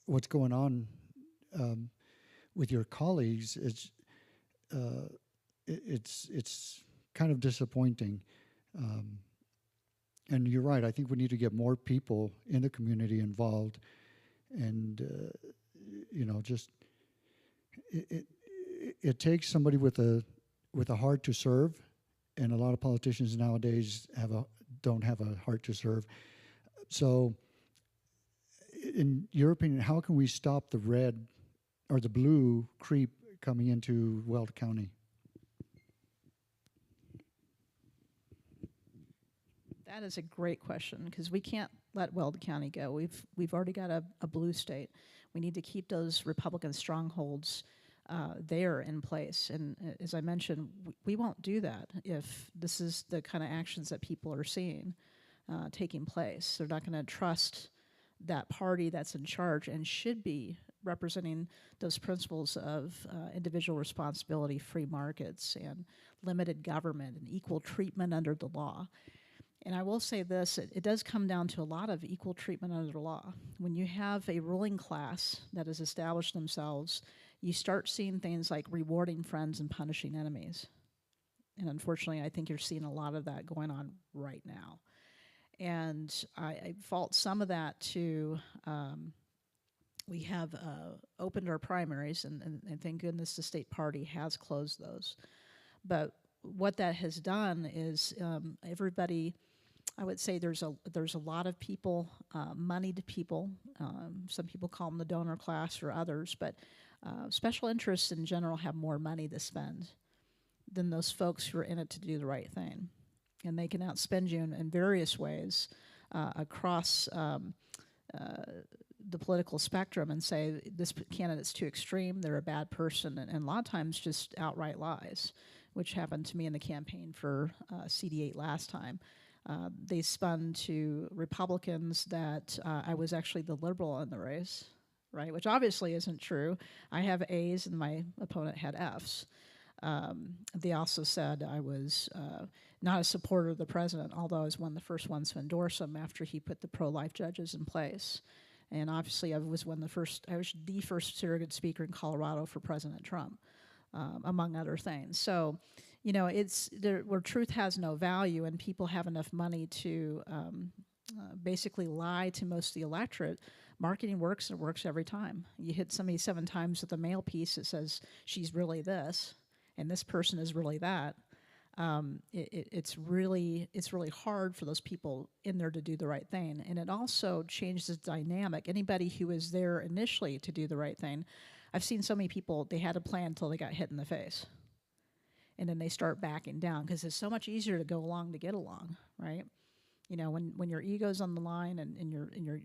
What's going on with your colleagues it's kind of disappointing. And you're right. I think we need to get more people in the community involved, and it takes somebody with a heart to serve, and a lot of politicians nowadays don't have a heart to serve. So, in your opinion, how can we stop the red or the blue creep coming into Weld County? That is a great question because we can't let Weld County go. We've already got a blue state. We need to keep those Republican strongholds there in place. And as I mentioned, we won't do that if this is the kind of actions that people are seeing taking place. They're not going to trust that party that's in charge and should be representing those principles of individual responsibility, free markets, and limited government, and equal treatment under the law. And I will say this, it does come down to a lot of equal treatment under the law. When you have a ruling class that has established themselves, you start seeing things like rewarding friends and punishing enemies. And unfortunately, I think you're seeing a lot of that going on right now. And I fault some of that to, we have opened our primaries, and thank goodness the state party has closed those. But what that has done is everybody, I would say there's a lot of people, moneyed people. Some people call them the donor class or others, but special interests in general have more money to spend than those folks who are in it to do the right thing. And they can outspend you in various ways across the political spectrum and say this candidate's too extreme, they're a bad person, and a lot of times just outright lies, which happened to me in the campaign for CD8 last time. They spun to Republicans that I was actually the liberal in the race, right? Which obviously isn't true. I have A's and my opponent had F's. They also said I was not a supporter of the president, although I was one of the first ones to endorse him after he put the pro-life judges in place. And obviously I was the first surrogate speaker in Colorado for President Trump, among other things. So, you know, it's there where truth has no value and people have enough money to basically lie to most of the electorate. Marketing works, and it works every time. You hit somebody 7 times with a mail piece that says she's really this, and this person is really that. It's really hard for those people in there to do the right thing, and it also changes the dynamic. Anybody who was there initially to do the right thing, I've seen so many people, they had a plan until they got hit in the face, and then they start backing down because it's so much easier to go along to get along, right? You know, when your ego's on the line and you're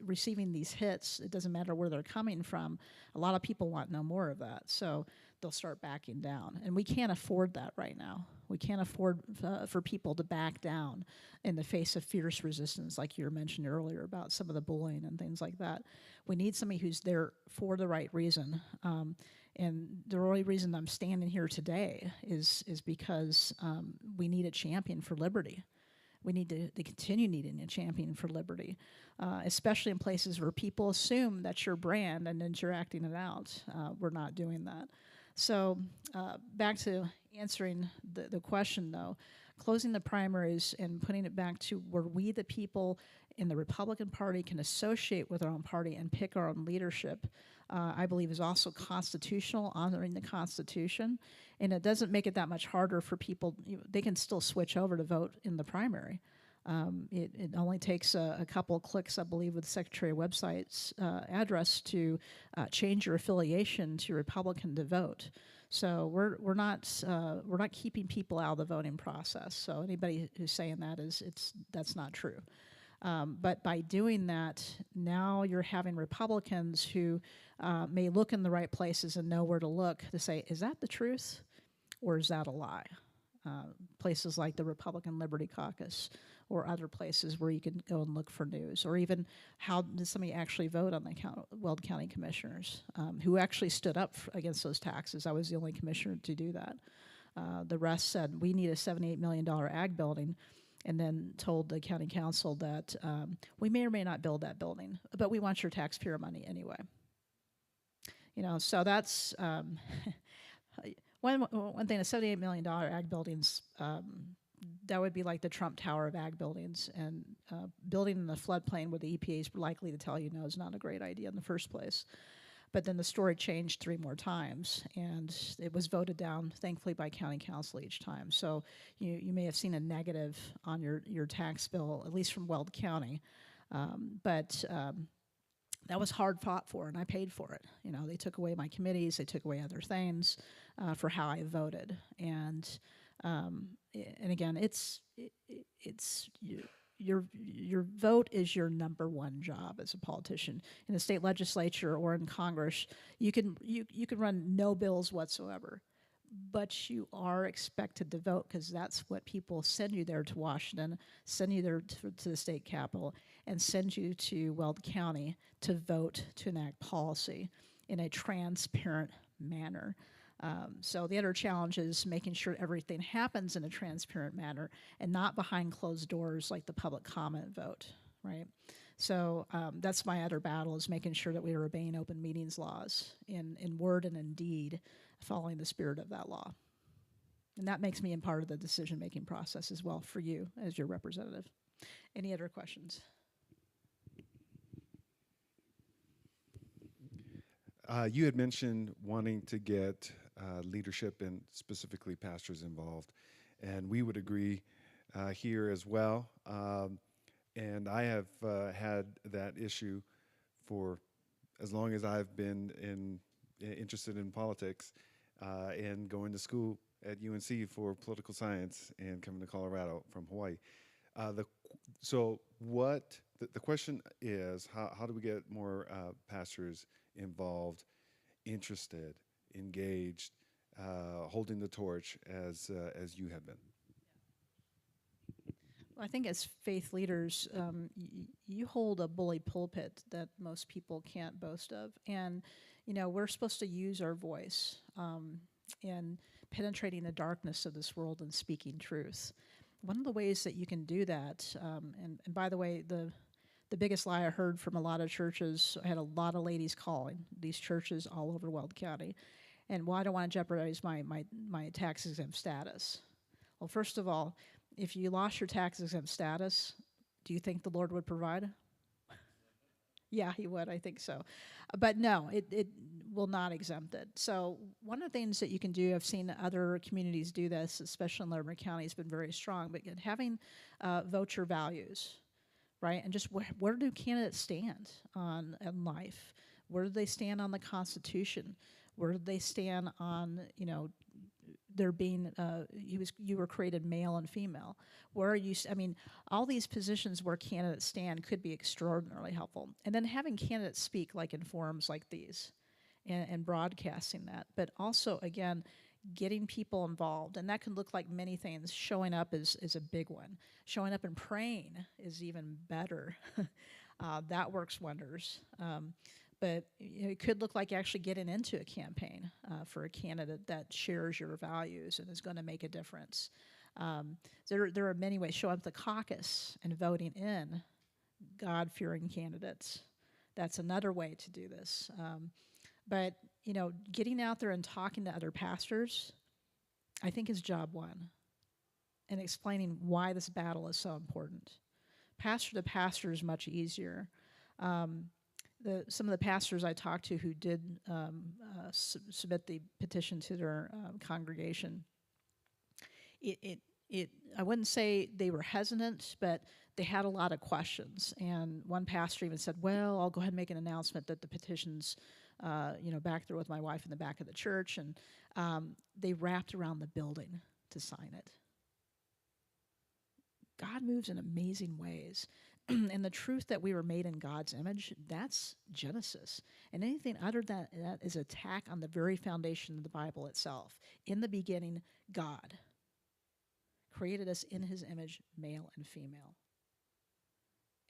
receiving these hits, it doesn't matter where they're coming from. A lot of people want no more of that, so they'll start backing down, and we can't afford that right now. We can't afford for people to back down in the face of fierce resistance, like you were mentioning earlier about some of the bullying and things like that. We need somebody who's there for the right reason. And the only reason I'm standing here today is because we need a champion for liberty. We need to continue needing a champion for liberty, especially in places where people assume that's your brand and then you're acting it out. We're not doing that. So back to answering the question, though, closing the primaries and putting it back to where we, the people in the Republican Party, can associate with our own party and pick our own leadership, I believe is also constitutional, honoring the Constitution. And it doesn't make it that much harder for people. They can still switch over to vote in the primary. It only takes a couple of clicks, I believe, with the Secretary of Website's address to change your affiliation to Republican to vote. So we're not keeping people out of the voting process. So anybody who's saying that that's not true. But by doing that, now you're having Republicans who may look in the right places and know where to look to say, is that the truth or is that a lie? Places like the Republican Liberty Caucus or other places where you can go and look for news, or even how did somebody actually vote on the Weld County Commissioners who actually stood up against those taxes. I was the only commissioner to do that. The rest said, we need a $78 million ag building, and then told the county council that we may or may not build that building, but we want your taxpayer money anyway. You know, so that's one thing. A $78 million ag buildings, that would be like the Trump Tower of ag buildings, and building in the floodplain where the EPA is likely to tell you no is not a great idea in the first place. But then the story changed 3 more times, and it was voted down, thankfully, by county council each time. So you may have seen a negative on your tax bill, at least from Weld County. But that was hard fought for, and I paid for it. You know, they took away my committees, they took away other things for how I voted. And again, your vote is your number one job as a politician. In the state legislature or in Congress, you can run no bills whatsoever, but you are expected to vote because that's what people send you there to Washington, send you there to the state capitol, and send you to Weld County to vote to enact policy in a transparent manner. So the other challenge is making sure everything happens in a transparent manner and not behind closed doors like the public comment vote, right? So that's my other battle, is making sure that we are obeying open meetings laws in word and in deed, following the spirit of that law. And that makes me a part of the decision-making process as well for you as your representative. Any other questions? You had mentioned wanting to get leadership and specifically pastors involved, and we would agree here as well. And I have had that issue for as long as I've been interested in politics and going to school at UNC for political science and coming to Colorado from Hawaii. The question is, how do we get more pastors involved, interested, engaged, holding the torch as you have been? I think as faith leaders, you hold a bully pulpit that most people can't boast of. And, we're supposed to use our voice in penetrating the darkness of this world and speaking truth. One of the ways that you can do that, and by the way, the biggest lie I heard from a lot of churches, I had a lot of ladies calling these churches all over Weld County, and well, I don't want to jeopardize my tax-exempt status. Well, first of all, if you lost your tax-exempt status, do you think the Lord would provide? Yeah, he would, I think so. But no, it will not exempt it. So one of the things that you can do, I've seen other communities do this, especially in Larimer County, has been very strong, but having vote your values, right? And just where do candidates stand on life? Where do they stand on the Constitution? Where do they stand on, there being, you were created male and female. Where are you, all these positions where candidates stand could be extraordinarily helpful. And then having candidates speak like in forums like these and broadcasting that. But also, again, getting people involved. And that can look like many things. Showing up is a big one. Showing up and praying is even better. That works wonders. But it could look like actually getting into a campaign for a candidate that shares your values and is going to make a difference. There are many ways. Show up at the caucus and voting in God-fearing candidates. That's another way to do this. But getting out there and talking to other pastors, I think is job one, and explaining why this battle is so important. Pastor to pastor is much easier. Some of the pastors I talked to who did submit the petition to their congregation, I wouldn't say they were hesitant, but they had a lot of questions. And one pastor even said, well, I'll go ahead and make an announcement that the petition's back there with my wife in the back of the church. And they wrapped around the building to sign it. God moves in amazing ways. And the truth that we were made in God's image, that's Genesis. And anything other than that is attack on the very foundation of the Bible itself. In the beginning, God created us in his image, male and female.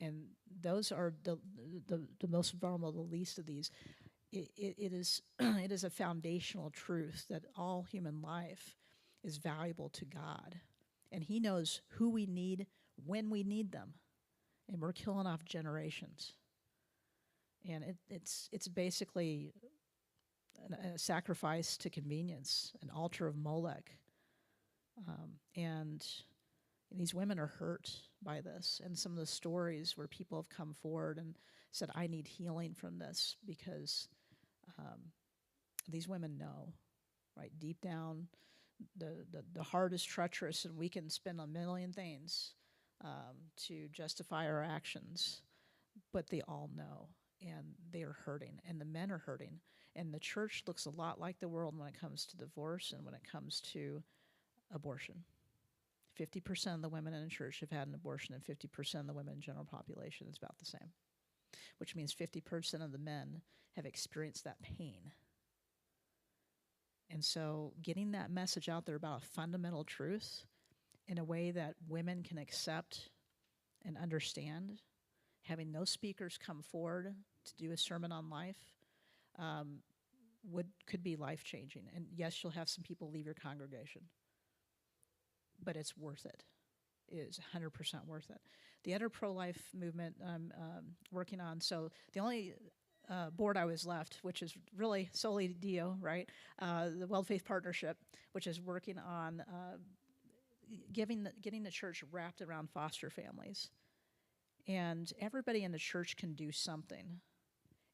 And those are the most vulnerable, the least of these. It is a foundational truth that all human life is valuable to God. And he knows who we need when we need them. And we're killing off generations. And it's basically a sacrifice to convenience, an altar of Molech. And these women are hurt by this. And some of the stories where people have come forward and said, I need healing from this, because these women know, right? Deep down, the heart is treacherous, and we can spin a million things to justify our actions, but they all know, and they are hurting, and the men are hurting, and the church looks a lot like the world when it comes to divorce and when it comes to abortion. 50% of the women in the church have had an abortion, and 50% of the women in general population is about the same, which means 50% of the men have experienced that pain. And so getting that message out there about a fundamental truth in a way that women can accept and understand, having no speakers come forward to do a sermon on life, could be life-changing. And yes, you'll have some people leave your congregation, but it's worth it. It is 100% worth it. The other pro-life movement I'm working on, so the only board I was left, which is really solely DO, right? The Weld Faith Partnership, which is working on getting the church wrapped around foster families. And everybody in the church can do something.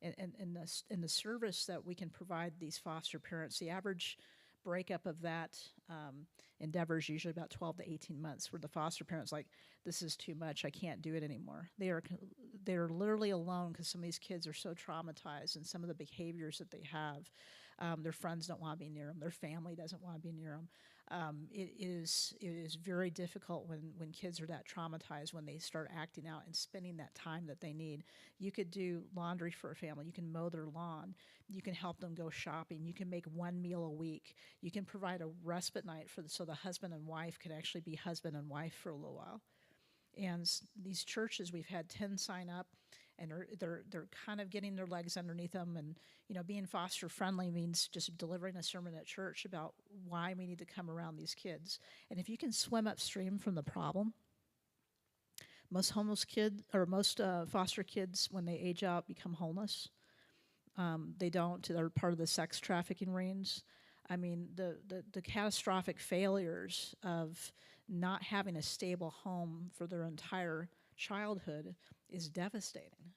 In the service that we can provide these foster parents, the average breakup of that endeavor is usually about 12 to 18 months, where the foster parent's like, this is too much, I can't do it anymore. They are literally alone because some of these kids are so traumatized, and some of the behaviors that they have, their friends don't want to be near them, their family doesn't want to be near them. It is very difficult when kids are that traumatized, when they start acting out and spending that time that they need. You could do laundry for a family. You can mow their lawn. You can help them go shopping. You can make one meal a week. You can provide a respite night so the husband and wife could actually be husband and wife for a little while. And these churches, we've had 10 sign up, and they're kind of getting their legs underneath them. And being foster friendly means just delivering a sermon at church about why we need to come around these kids. And if you can swim upstream from the problem, most homeless kids or most foster kids, when they age out, become homeless. They don't. They're part of the sex trafficking rings. I mean, the catastrophic failures of not having a stable home for their entire childhood is devastating.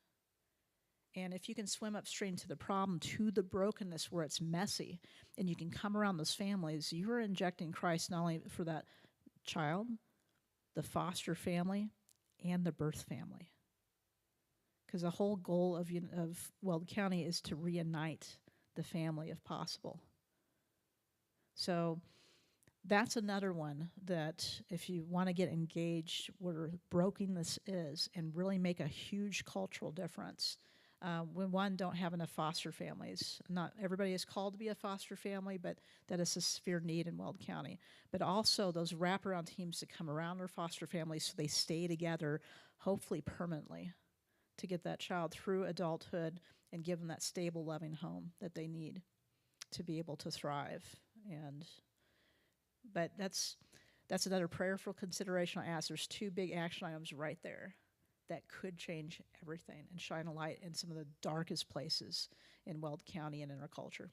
And if you can swim upstream to the problem, to the brokenness where it's messy, and you can come around those families, you are injecting Christ not only for that child, the foster family, and the birth family. Because the whole goal of Weld County is to reunite the family if possible. So that's another one that if you want to get engaged where broken this is and really make a huge cultural difference, when don't have enough foster families. Not everybody is called to be a foster family, but that is a severe need in Weld County. But also those wraparound teams that come around our foster families so they stay together, hopefully permanently, to get that child through adulthood and give them that stable, loving home that they need to be able to thrive. But that's another prayerful consideration I ask. There's 2 big action items right there that could change everything and shine a light in some of the darkest places in Weld County and in our culture.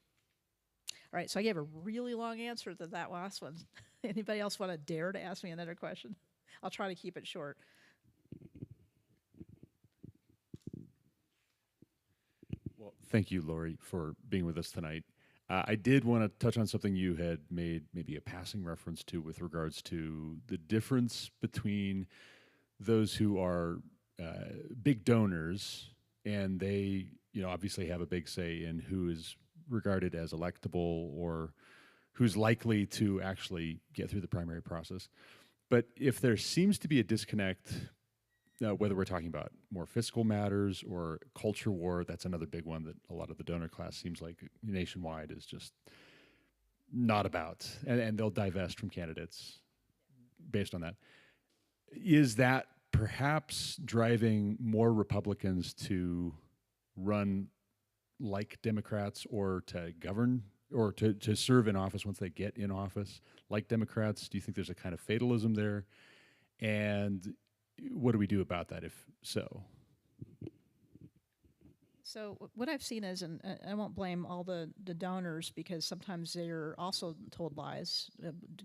All right, so I gave a really long answer to that last one. Anybody else want to dare to ask me another question? I'll try to keep it short. Well, thank you, Lori, for being with us tonight. I did want to touch on something you had made maybe a passing reference to with regards to the difference between those who are big donors and they, obviously have a big say in who is regarded as electable or who's likely to actually get through the primary process. But if there seems to be a disconnect, whether we're talking about more fiscal matters or culture war, that's another big one that a lot of the donor class seems like nationwide is just not about, and they'll divest from candidates based on that. Is that perhaps driving more Republicans to run like Democrats or to govern or to serve in office once they get in office like Democrats? Do you think there's a kind of fatalism there? And what do we do about that if so? So what I've seen is, and I won't blame all the donors because sometimes they're also told lies,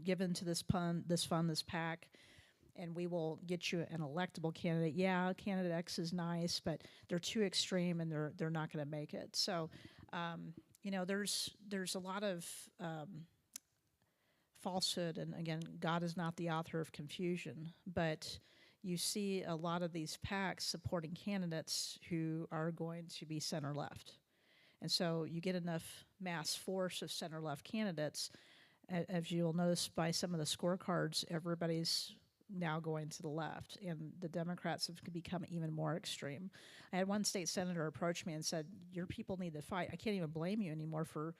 given to this fund, this PAC, and we will get you an electable candidate. Yeah, candidate X is nice, but they're too extreme and they're not going to make it. So, there's a lot of falsehood, and again, God is not the author of confusion, but you see a lot of these PACs supporting candidates who are going to be center-left. And so you get enough mass force of center-left candidates, as you'll notice by some of the scorecards, everybody's now going to the left, and the Democrats have become even more extreme. I had one state senator approach me and said, your people need to fight. I can't even blame you anymore for,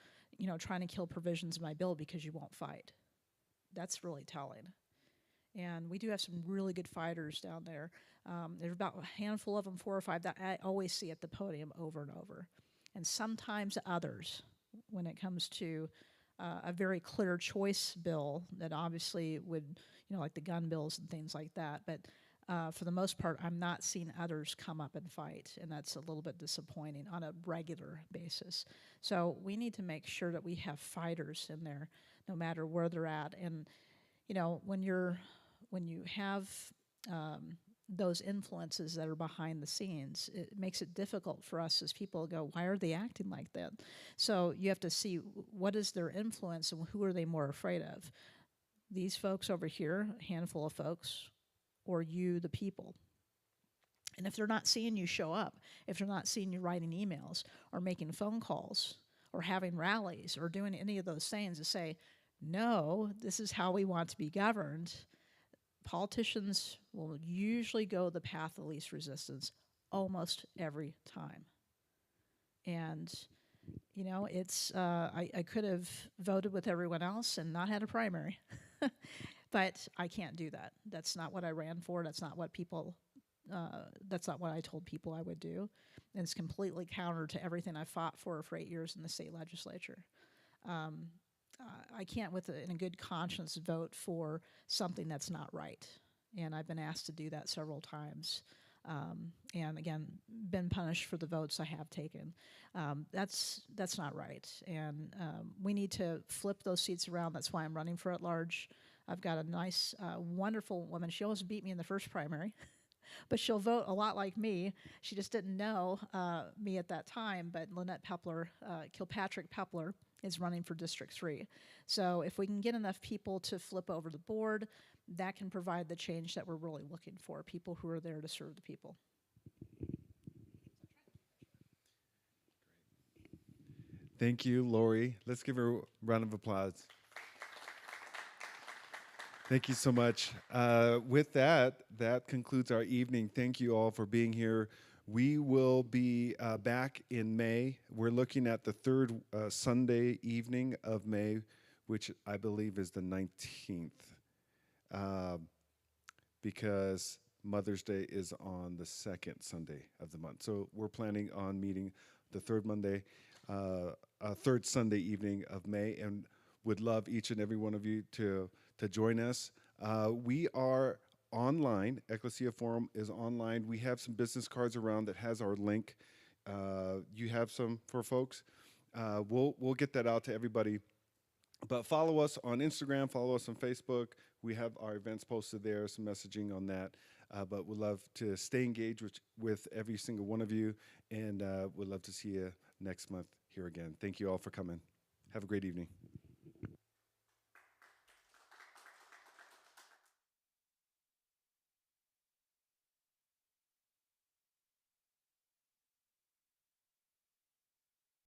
trying to kill provisions in my bill because you won't fight. That's really telling. And we do have some really good fighters down there. There's about a handful of them, 4 or 5, that I always see at the podium over and over. And sometimes others, when it comes to a very clear choice bill that obviously would, like the gun bills and things like that. But for the most part, I'm not seeing others come up and fight, and that's a little bit disappointing on a regular basis. So we need to make sure that we have fighters in there, no matter where they're at. And when you have those influences that are behind the scenes, it makes it difficult for us as people to go, why are they acting like that? So you have to see what is their influence and who are they more afraid of? These folks over here, a handful of folks, or you, the people. And if they're not seeing you show up, if they're not seeing you writing emails or making phone calls or having rallies or doing any of those things to say, no, this is how we want to be governed, politicians will usually go the path of least resistance almost every time. And, you know, I could have voted with everyone else and not had a primary, but I can't do that. That's not what I ran for. That's not what that's not what I told people I would do. And it's completely counter to everything I fought for 8 years in the state legislature. I can't, in a good conscience, vote for something that's not right. And I've been asked to do that several times. And again, been punished for the votes I have taken. That's not right. And we need to flip those seats around. That's why I'm running for at-large. I've got a nice, wonderful woman. She almost beat me in the first primary. But she'll vote a lot like me. She just didn't know me at that time, but Lynette Pepler, Kilpatrick Pepler, is running for District 3. So if we can get enough people to flip over the board, that can provide the change that we're really looking for, people who are there to serve the people. Thank you, Lori. Let's give her a round of applause. Thank you so much. With that concludes our evening. Thank you all for being here. We will be back in May. We're looking at the third Sunday evening of May, which I believe is the 19th, because Mother's Day is on the second Sunday of the month. So we're planning on meeting the third Sunday evening of May, and would love each and every one of you to join us. We are online. Ecclesia Forum is online. We have some business cards around that has our link. You have some for folks. We'll get that out to everybody. But follow us on Instagram, follow us on Facebook. We have our events posted there, some messaging on that. But we'd love to stay engaged with every single one of you, and we'd love to see you next month here again. Thank you all for coming. Have a great evening.